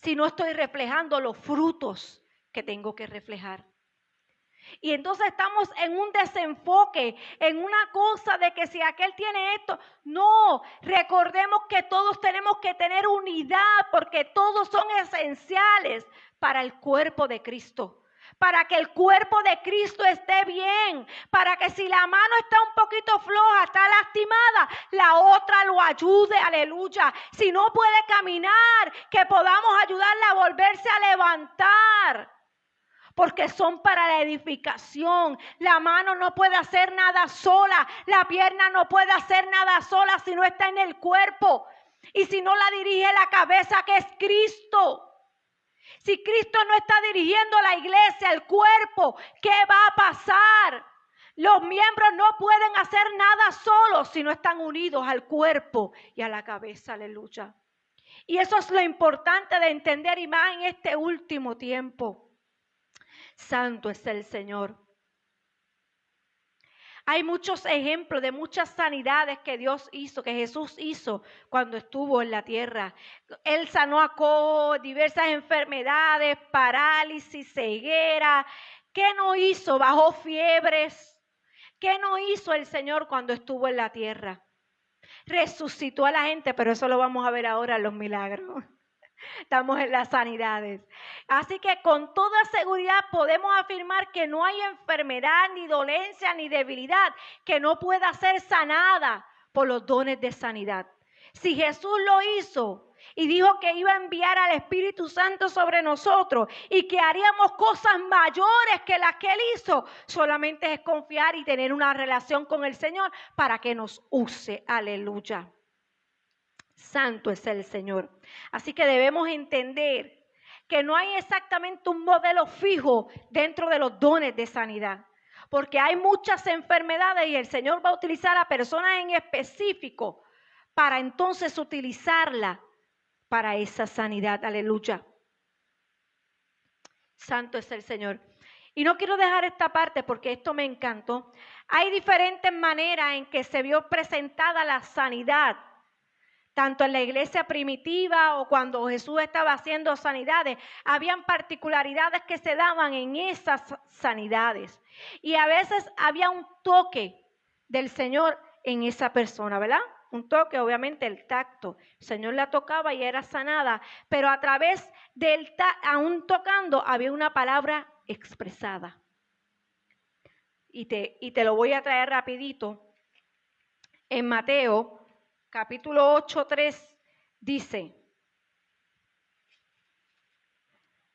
si no estoy reflejando los frutos que tengo que reflejar? Y entonces estamos en un desenfoque, en una cosa de que si aquel tiene esto, no, recordemos que todos tenemos que tener unidad porque todos son esenciales para el cuerpo de Cristo. Para que el cuerpo de Cristo esté bien, para que si la mano está un poquito floja, está lastimada, la otra lo ayude, aleluya. Si no puede caminar, que podamos ayudarla a volverse a levantar. Porque son para la edificación. La mano no puede hacer nada sola. La pierna no puede hacer nada sola si no está en el cuerpo. Y si no la dirige la cabeza, que es Cristo. Si Cristo no está dirigiendo la iglesia, el cuerpo, ¿qué va a pasar? Los miembros no pueden hacer nada solos si no están unidos al cuerpo y a la cabeza, aleluya. Y eso es lo importante de entender, y más en este último tiempo. Santo es el Señor. Hay muchos ejemplos de muchas sanidades que Dios hizo, que Jesús hizo cuando estuvo en la tierra. Él sanó a diversas enfermedades, parálisis, ceguera. ¿Qué no hizo? Bajó fiebres. ¿Qué no hizo el Señor cuando estuvo en la tierra? Resucitó a la gente, pero eso lo vamos a ver ahora en los milagros. Estamos en las sanidades. Así que con toda seguridad podemos afirmar que no hay enfermedad, ni dolencia, ni debilidad que no pueda ser sanada por los dones de sanidad. Si Jesús lo hizo y dijo que iba a enviar al Espíritu Santo sobre nosotros y que haríamos cosas mayores que las que Él hizo, solamente es confiar y tener una relación con el Señor para que nos use. Aleluya. Santo es el Señor. Así que debemos entender que no hay exactamente un modelo fijo dentro de los dones de sanidad, porque hay muchas enfermedades y el Señor va a utilizar a personas en específico para entonces utilizarla para esa sanidad. Aleluya. Santo es el Señor. Y no quiero dejar esta parte porque esto me encantó. Hay diferentes maneras en que se vio presentada la sanidad, tanto en la iglesia primitiva o cuando Jesús estaba haciendo sanidades. Habían particularidades que se daban en esas sanidades. Y a veces había un toque del Señor en esa persona, ¿verdad? Un toque, obviamente el tacto. El Señor la tocaba y era sanada, pero a través del aún tocando había una palabra expresada. Y te lo voy a traer rapidito. En Mateo capítulo 8:3 dice,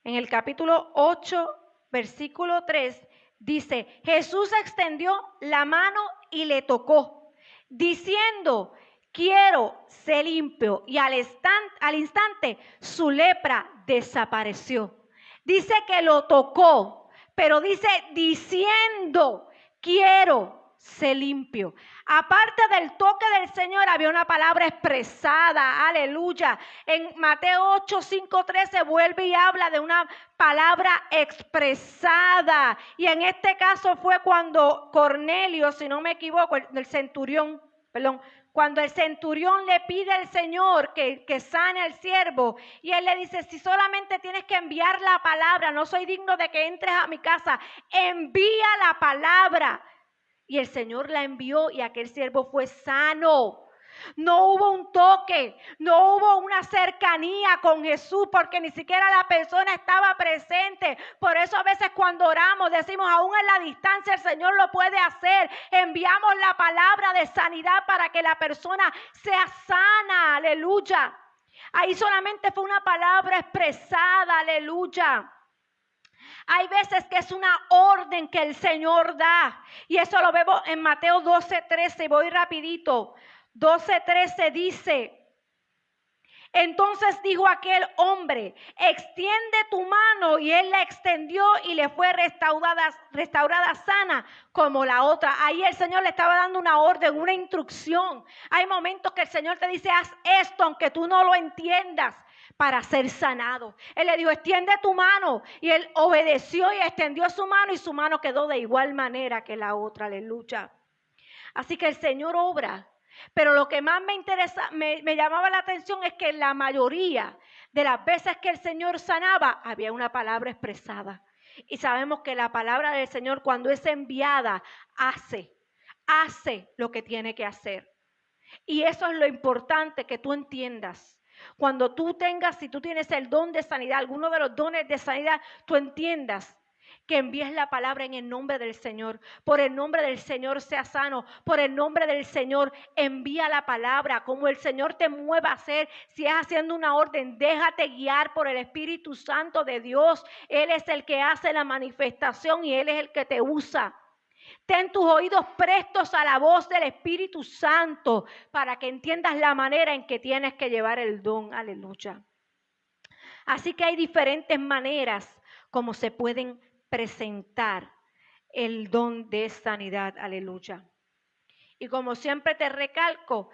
en el capítulo 8, versículo 3, dice, Jesús extendió la mano y le tocó, diciendo, quiero ser limpio. Y al instante su lepra desapareció. Dice que lo tocó, pero dice diciendo, quiero ser limpio. Aparte del toque del Señor había una palabra expresada, aleluya. En Mateo 8, 5, 13 vuelve y habla de una palabra expresada. Y en este caso fue cuando Cornelio, si no me equivoco, el centurión, perdón, cuando el centurión le pide al Señor que sane al siervo, y él le dice, si solamente tienes que enviar la palabra, no soy digno de que entres a mi casa, envía la palabra. Y el Señor la envió y aquel siervo fue sano. No hubo un toque, no hubo una cercanía con Jesús porque ni siquiera la persona estaba presente. Por eso a veces cuando oramos decimos, aún en la distancia el Señor lo puede hacer. Enviamos la palabra de sanidad para que la persona sea sana, aleluya. Ahí solamente fue una palabra expresada, aleluya. Hay veces que es una orden que el Señor da. Y eso lo vemos en Mateo 12:13. Voy rapidito. 12:13 dice, entonces dijo aquel hombre, extiende tu mano. Y él la extendió y le fue restaurada sana como la otra. Ahí el Señor le estaba dando una orden, una instrucción. Hay momentos que el Señor te dice, haz esto aunque tú no lo entiendas, para ser sanado. Él le dijo, extiende tu mano. Y él obedeció y extendió su mano y su mano quedó de igual manera que la otra. Aleluya. Así que el Señor obra. Pero lo que más me llamaba la atención es que la mayoría de las veces que el Señor sanaba había una palabra expresada. Y sabemos que la palabra del Señor cuando es enviada hace lo que tiene que hacer. Y eso es lo importante que tú entiendas. Cuando si tú tienes el don de sanidad, alguno de los dones de sanidad, tú entiendas que envíes la palabra en el nombre del Señor. Por el nombre del Señor sea sano. Por el nombre del Señor envía la palabra. Como el Señor te mueva a hacer, si es haciendo una orden, déjate guiar por el Espíritu Santo de Dios. Él es el que hace la manifestación y Él es el que te usa. Ten tus oídos prestos a la voz del Espíritu Santo para que entiendas la manera en que tienes que llevar el don. Aleluya. Así que hay diferentes maneras como se pueden presentar el don de sanidad. Aleluya. Y como siempre te recalco,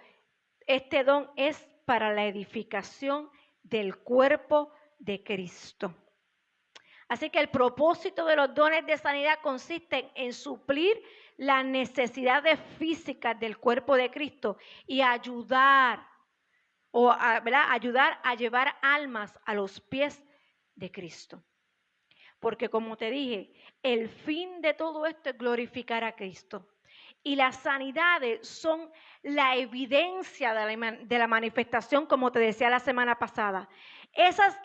este don es para la edificación del cuerpo de Cristo. Así que el propósito de los dones de sanidad consiste en suplir las necesidades físicas del cuerpo de Cristo y ayudar a llevar almas a los pies de Cristo. Porque como te dije, el fin de todo esto es glorificar a Cristo. Y las sanidades son la evidencia de la manifestación, como te decía la semana pasada.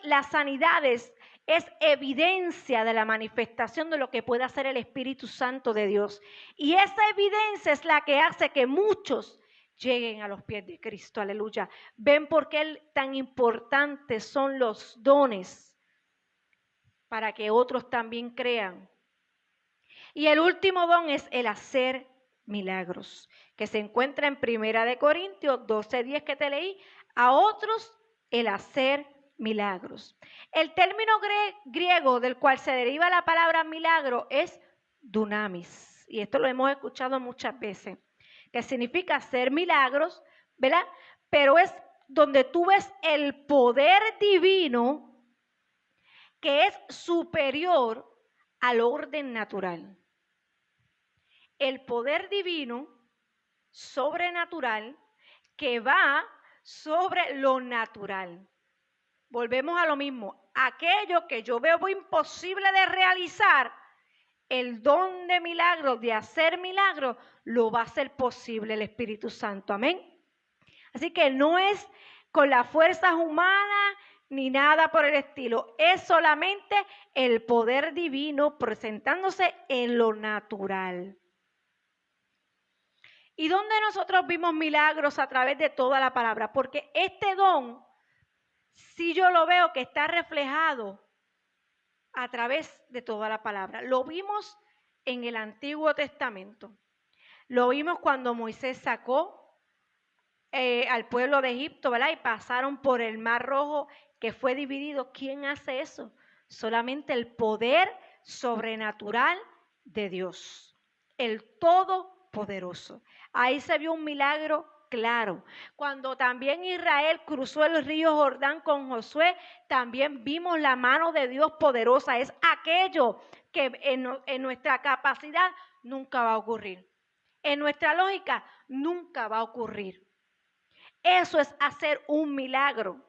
Las sanidades es evidencia de la manifestación de lo que puede hacer el Espíritu Santo de Dios. Y esa evidencia es la que hace que muchos lleguen a los pies de Cristo. Aleluya. ¿Ven por qué tan importantes son los dones? Para que otros también crean. Y el último don es el hacer milagros, que se encuentra en 1 Corintios 12:10 que te leí. A otros el hacer milagros. El término griego del cual se deriva la palabra milagro es dunamis. Y esto lo hemos escuchado muchas veces, que significa hacer milagros, ¿verdad? Pero es donde tú ves el poder divino que es superior al orden natural. El poder divino, sobrenatural, que va sobre lo natural. Volvemos a lo mismo. Aquello que yo veo imposible de realizar, el don de milagros, de hacer milagros, lo va a hacer posible el Espíritu Santo. Amén. Así que no es con las fuerzas humanas ni nada por el estilo. Es solamente el poder divino presentándose en lo natural. ¿Y dónde nosotros vimos milagros a través de toda la palabra? Porque este don, si yo lo veo que está reflejado a través de toda la palabra. Lo vimos en el Antiguo Testamento. Lo vimos cuando Moisés sacó al pueblo de Egipto, ¿verdad? Y pasaron por el Mar Rojo que fue dividido. ¿Quién hace eso? Solamente el poder sobrenatural de Dios, el Todopoderoso. Ahí se vio un milagro claro. Cuando también Israel cruzó el río Jordán con Josué, también vimos la mano de Dios poderosa. Es aquello que en nuestra capacidad nunca va a ocurrir. En nuestra lógica nunca va a ocurrir. Eso es hacer un milagro.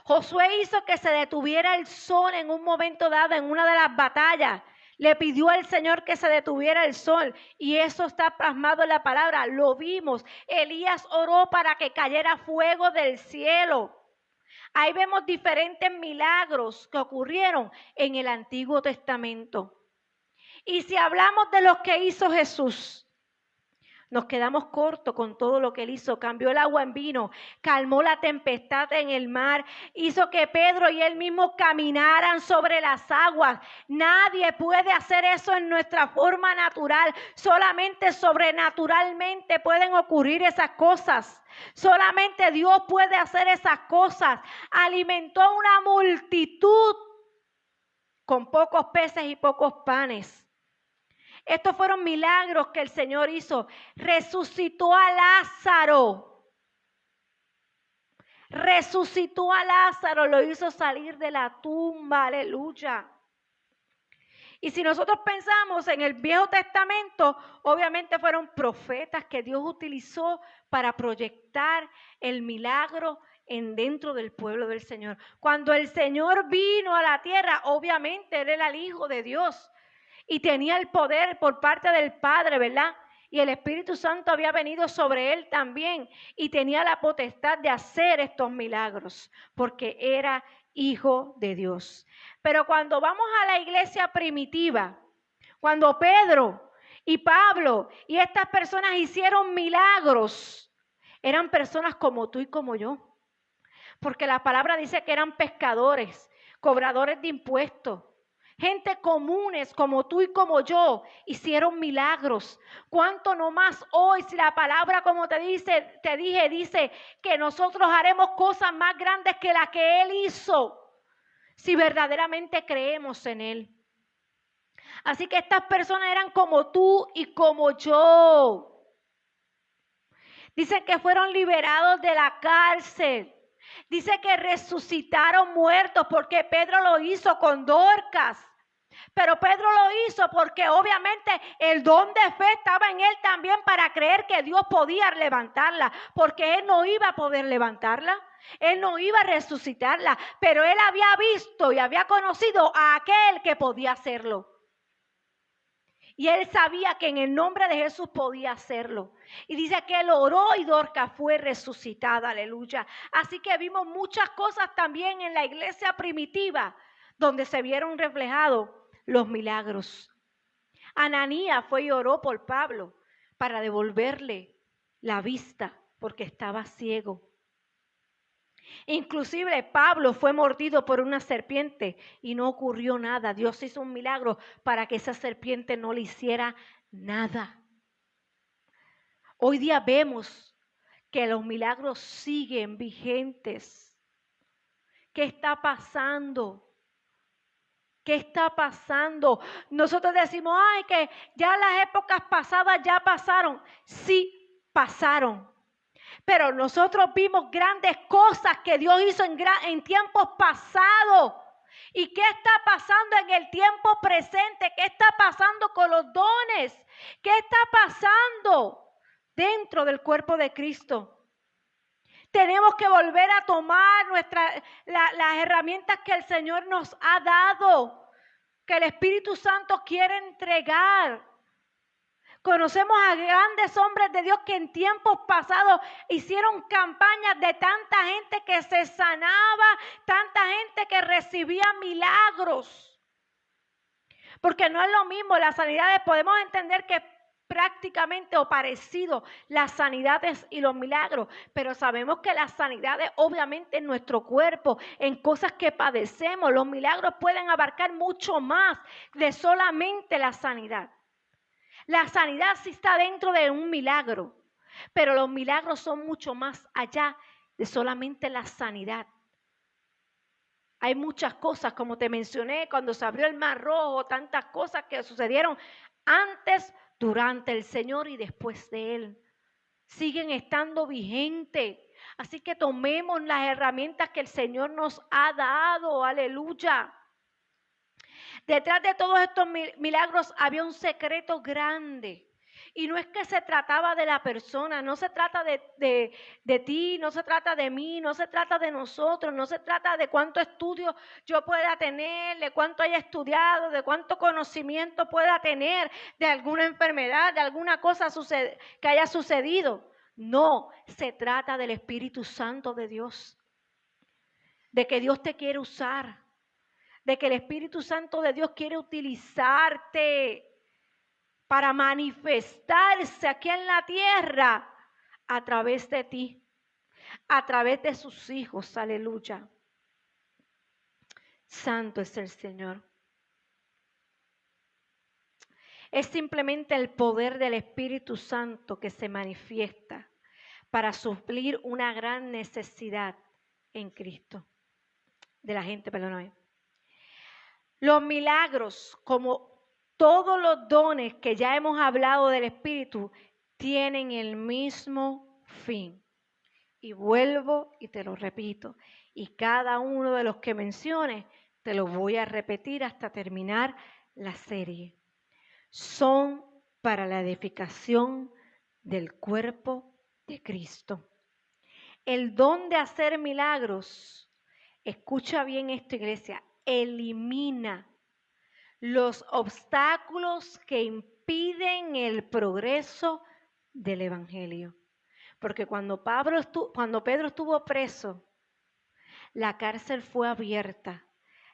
Josué hizo que se detuviera el sol en un momento dado en una de las batallas. Le pidió al Señor que se detuviera el sol y eso está plasmado en la palabra. Lo vimos. Elías oró para que cayera fuego del cielo. Ahí vemos diferentes milagros que ocurrieron en el Antiguo Testamento. Y si hablamos de los que hizo Jesús, nos quedamos cortos con todo lo que él hizo. Cambió el agua en vino, calmó la tempestad en el mar, hizo que Pedro y él mismo caminaran sobre las aguas. Nadie puede hacer eso en nuestra forma natural. Solamente sobrenaturalmente pueden ocurrir esas cosas. Solamente Dios puede hacer esas cosas. Alimentó a una multitud con pocos peces y pocos panes. Estos fueron milagros que el Señor hizo. Resucitó a Lázaro. Resucitó a Lázaro, lo hizo salir de la tumba. Aleluya. Y si nosotros pensamos en el Viejo Testamento, obviamente fueron profetas que Dios utilizó para proyectar el milagro dentro del pueblo del Señor. Cuando el Señor vino a la tierra, obviamente Él era el Hijo de Dios. Y tenía el poder por parte del Padre, ¿verdad? Y el Espíritu Santo había venido sobre él también. Y tenía la potestad de hacer estos milagros, porque era hijo de Dios. Pero cuando vamos a la iglesia primitiva, cuando Pedro y Pablo y estas personas hicieron milagros, eran personas como tú y como yo. Porque la palabra dice que eran pescadores, cobradores de impuestos. Gente comunes como tú y como yo hicieron milagros. ¿Cuánto no más hoy si la palabra, como te dije, dice que nosotros haremos cosas más grandes que las que Él hizo, si verdaderamente creemos en Él? Así que estas personas eran como tú y como yo. Dicen que fueron liberados de la cárcel. Dice que resucitaron muertos porque Pedro lo hizo con Dorcas. Pero Pedro lo hizo porque obviamente el don de fe estaba en él también para creer que Dios podía levantarla. Porque él no iba a poder levantarla. Él no iba a resucitarla. Pero él había visto y había conocido a aquel que podía hacerlo. Y él sabía que en el nombre de Jesús podía hacerlo. Y dice que él oró y Dorcas fue resucitada, aleluya. Así que vimos muchas cosas también en la iglesia primitiva, donde se vieron reflejados los milagros. Ananías fue y oró por Pablo para devolverle la vista, porque estaba ciego. Inclusive Pablo fue mordido por una serpiente y no ocurrió nada. Dios hizo un milagro para que esa serpiente no le hiciera nada. Hoy día vemos que los milagros siguen vigentes. ¿Qué está pasando? ¿Qué está pasando? Nosotros decimos, ay, que ya las épocas pasadas ya pasaron. Sí, pasaron. Pero nosotros vimos grandes cosas que Dios hizo en tiempos pasados. ¿Y qué está pasando en el tiempo presente? ¿Qué está pasando con los dones? ¿Qué está pasando dentro del cuerpo de Cristo? Tenemos que volver a tomar las herramientas que el Señor nos ha dado, que el Espíritu Santo quiere entregar. Conocemos a grandes hombres de Dios que en tiempos pasados hicieron campañas de tanta gente que se sanaba, tanta gente que recibía milagros. Porque no es lo mismo las sanidades, podemos entender que prácticamente o parecido las sanidades y los milagros, pero sabemos que las sanidades obviamente en nuestro cuerpo, en cosas que padecemos, los milagros pueden abarcar mucho más de solamente la sanidad. La sanidad sí está dentro de un milagro, pero los milagros son mucho más allá de solamente la sanidad. Hay muchas cosas, como te mencioné, cuando se abrió el Mar Rojo, tantas cosas que sucedieron antes, durante el Señor y después de Él. Siguen estando vigentes. Así que tomemos las herramientas que el Señor nos ha dado. Aleluya. Detrás de todos estos milagros había un secreto grande. Y no es que se trataba de la persona, no se trata de ti, no se trata de mí, no se trata de nosotros, no se trata de cuánto estudio yo pueda tener, de cuánto haya estudiado, de cuánto conocimiento pueda tener de alguna enfermedad, de alguna cosa que haya sucedido. No, se trata del Espíritu Santo de Dios, de que Dios te quiere usar, de que el Espíritu Santo de Dios quiere utilizarte para manifestarse aquí en la tierra a través de ti, a través de sus hijos. Aleluya. Santo es el Señor. Es simplemente el poder del Espíritu Santo que se manifiesta para suplir una gran necesidad en Cristo, de la gente, perdóname. Los milagros, como todos los dones que ya hemos hablado del Espíritu, tienen el mismo fin. Y vuelvo y te lo repito. Y cada uno de los que mencione, te lo voy a repetir hasta terminar la serie. Son para la edificación del cuerpo de Cristo. El don de hacer milagros, escucha bien esto, iglesia, elimina los obstáculos que impiden el progreso del Evangelio. Porque cuando Pedro estuvo preso, la cárcel fue abierta.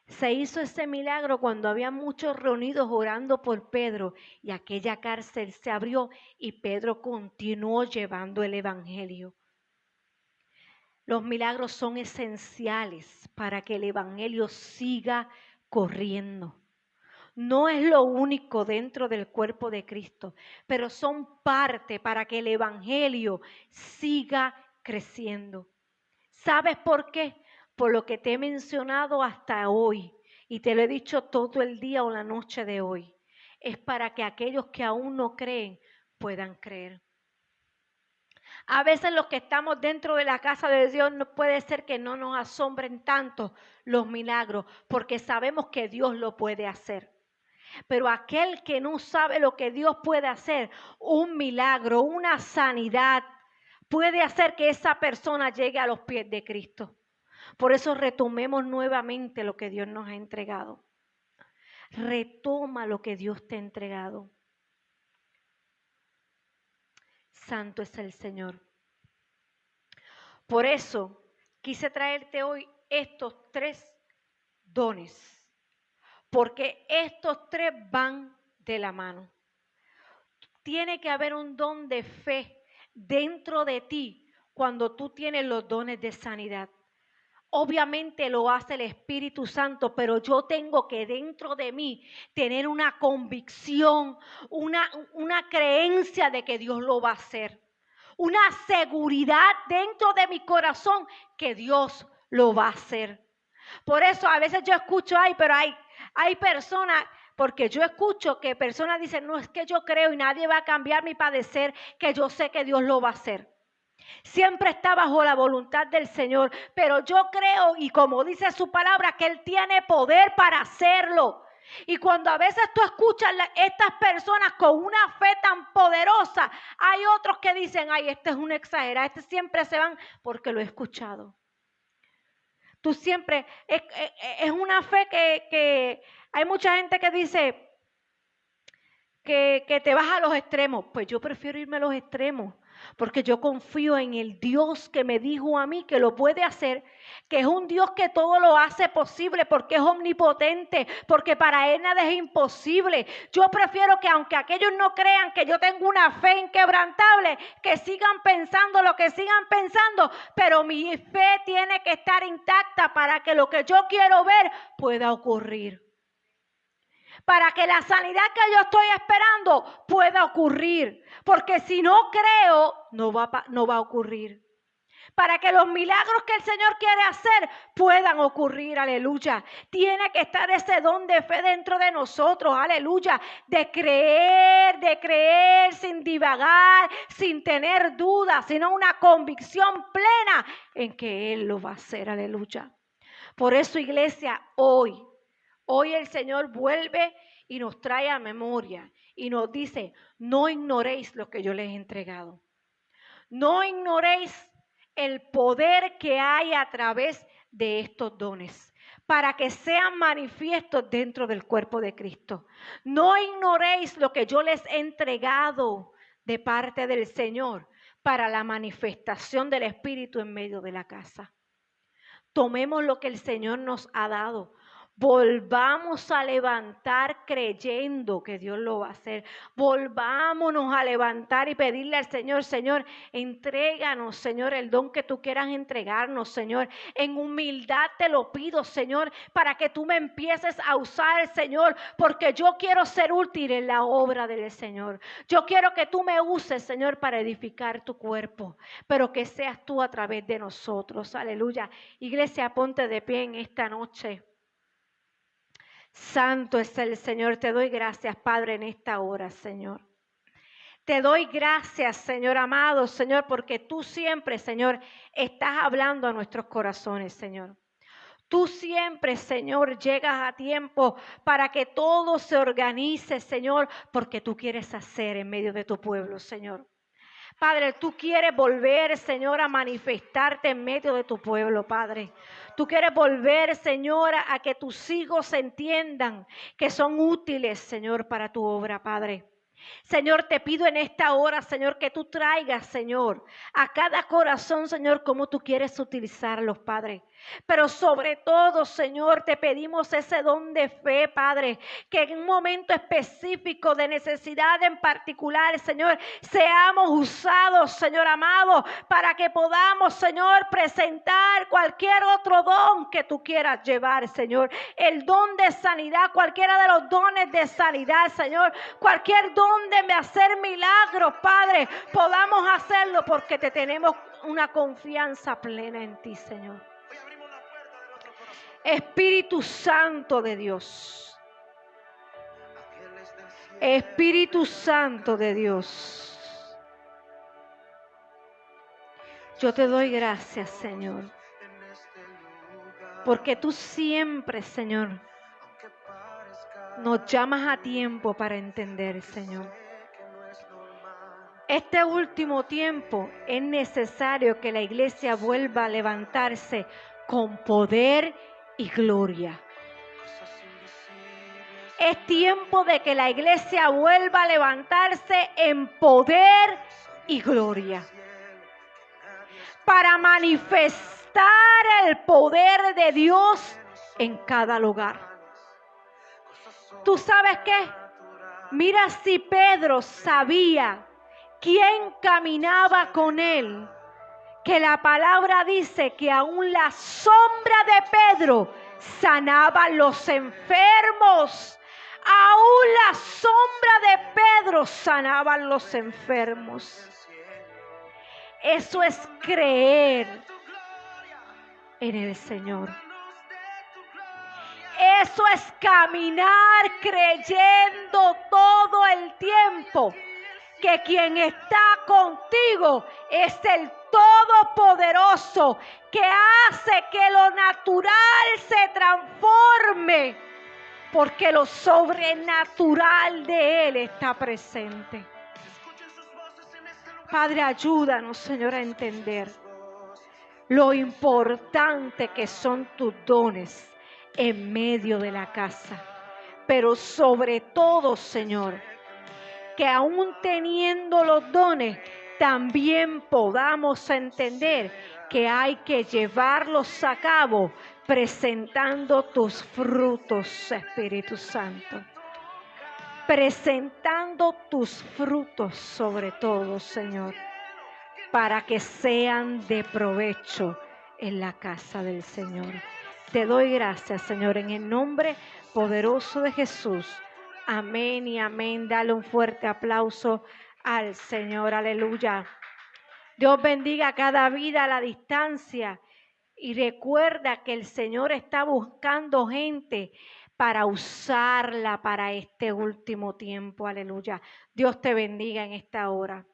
Se hizo ese milagro cuando había muchos reunidos orando por Pedro y aquella cárcel se abrió y Pedro continuó llevando el Evangelio. Los milagros son esenciales para que el Evangelio siga corriendo. No es lo único dentro del cuerpo de Cristo, pero son parte para que el Evangelio siga creciendo. ¿Sabes por qué? Por lo que te he mencionado hasta hoy y te lo he dicho todo el día o la noche de hoy. Es para que aquellos que aún no creen puedan creer. A veces los que estamos dentro de la casa de Dios no puede ser que no nos asombren tanto los milagros, porque sabemos que Dios lo puede hacer. Pero aquel que no sabe lo que Dios puede hacer, un milagro, una sanidad, puede hacer que esa persona llegue a los pies de Cristo. Por eso retomemos nuevamente lo que Dios nos ha entregado. Retoma lo que Dios te ha entregado. Santo es el Señor. Por eso quise traerte hoy estos 3 dones, porque estos 3 van de la mano. Tiene que haber un don de fe dentro de ti cuando tú tienes los dones de sanidad. Obviamente lo hace el Espíritu Santo, pero yo tengo que dentro de mí tener una convicción, una creencia de que Dios lo va a hacer. Una seguridad dentro de mi corazón que Dios lo va a hacer. Por eso a veces yo escucho, pero hay personas, porque yo escucho que personas dicen, no, es que yo creo y nadie va a cambiar mi padecer, que yo sé que Dios lo va a hacer. Siempre está bajo la voluntad del Señor, pero yo creo, y como dice su palabra, que Él tiene poder para hacerlo. Y cuando a veces tú escuchas estas personas con una fe tan poderosa, hay otros que dicen, este es un exagerado, siempre se van porque lo he escuchado. Tú siempre, es una fe que hay mucha gente que dice que te vas a los extremos. Pues yo prefiero irme a los extremos, porque yo confío en el Dios que me dijo a mí que lo puede hacer, que es un Dios que todo lo hace posible, porque es omnipotente, porque para Él nada es imposible. Yo prefiero que aunque aquellos no crean que yo tengo una fe inquebrantable, que sigan pensando lo que sigan pensando, pero mi fe tiene que estar intacta para que lo que yo quiero ver pueda ocurrir. Para que la sanidad que yo estoy esperando pueda ocurrir. Porque si no creo, no va a ocurrir. Para que los milagros que el Señor quiere hacer puedan ocurrir, aleluya. Tiene que estar ese don de fe dentro de nosotros, aleluya. De creer sin divagar, sin tener dudas, sino una convicción plena en que Él lo va a hacer, aleluya. Por eso, iglesia, hoy el Señor vuelve y nos trae a memoria y nos dice, no ignoréis lo que yo les he entregado. No ignoréis el poder que hay a través de estos dones para que sean manifiestos dentro del cuerpo de Cristo. No ignoréis lo que yo les he entregado de parte del Señor para la manifestación del Espíritu en medio de la casa. Tomemos lo que el Señor nos ha dado. Volvamos a levantar creyendo que Dios lo va a hacer. Volvámonos a levantar y pedirle al Señor, Señor, entréganos, Señor, el don que tú quieras entregarnos, Señor. En humildad te lo pido, Señor, para que tú me empieces a usar, Señor, porque yo quiero ser útil en la obra del Señor. Yo quiero que tú me uses, Señor, para edificar tu cuerpo, pero que seas tú a través de nosotros. Aleluya. Iglesia, ponte de pie en esta noche. Santo es el Señor. Te doy gracias, Padre, en esta hora, Señor. Te doy gracias, Señor amado, Señor, porque tú siempre, Señor, estás hablando a nuestros corazones, Señor. Tú siempre, Señor, llegas a tiempo para que todo se organice, Señor, porque tú quieres hacer en medio de tu pueblo, Señor. Padre, tú quieres volver, Señor, a manifestarte en medio de tu pueblo, Padre. Tú quieres volver, Señor, a que tus hijos entiendan que son útiles, Señor, para tu obra, Padre. Señor, te pido en esta hora, Señor, que tú traigas, Señor, a cada corazón, Señor, como tú quieres utilizarlos, Padre. Pero sobre todo, Señor, te pedimos ese don de fe, Padre, que en un momento específico de necesidad en particular, Señor, seamos usados, Señor amado, para que podamos, Señor, presentar cualquier otro don que tú quieras llevar, Señor. El don de sanidad, cualquiera de los dones de sanidad, Señor, cualquier don de hacer milagros, Padre, podamos hacerlo porque te tenemos una confianza plena en ti, Señor. Espíritu Santo de Dios. Espíritu Santo de Dios. Yo te doy gracias, Señor, porque tú siempre, Señor, nos llamas a tiempo para entender, Señor. Este último tiempo es necesario que la iglesia vuelva a levantarse con poder y gloria. Es tiempo de que la iglesia vuelva a levantarse en poder y gloria. Para manifestar el poder de Dios en cada lugar. ¿Tú sabes qué? Mira si Pedro sabía quién caminaba con él, que la palabra dice que aún la sombra de Pedro sanaba los enfermos. Aún la sombra de Pedro sanaba los enfermos. Eso es creer en el Señor. Eso es caminar creyendo todo el tiempo que quien está contigo es el Todopoderoso, que hace que lo natural se transforme, porque lo sobrenatural de Él está presente. Padre, ayúdanos, Señor, a entender lo importante que son tus dones en medio de la casa. Pero sobre todo, Señor, que aún teniendo los dones, también podamos entender que hay que llevarlos a cabo presentando tus frutos, Espíritu Santo. Presentando tus frutos sobre todo, Señor, para que sean de provecho en la casa del Señor. Te doy gracias, Señor, en el nombre poderoso de Jesús. Amén y amén. Dale un fuerte aplauso al Señor. Aleluya. Dios bendiga cada vida a la distancia. Y recuerda que el Señor está buscando gente para usarla para este último tiempo. Aleluya. Dios te bendiga en esta hora.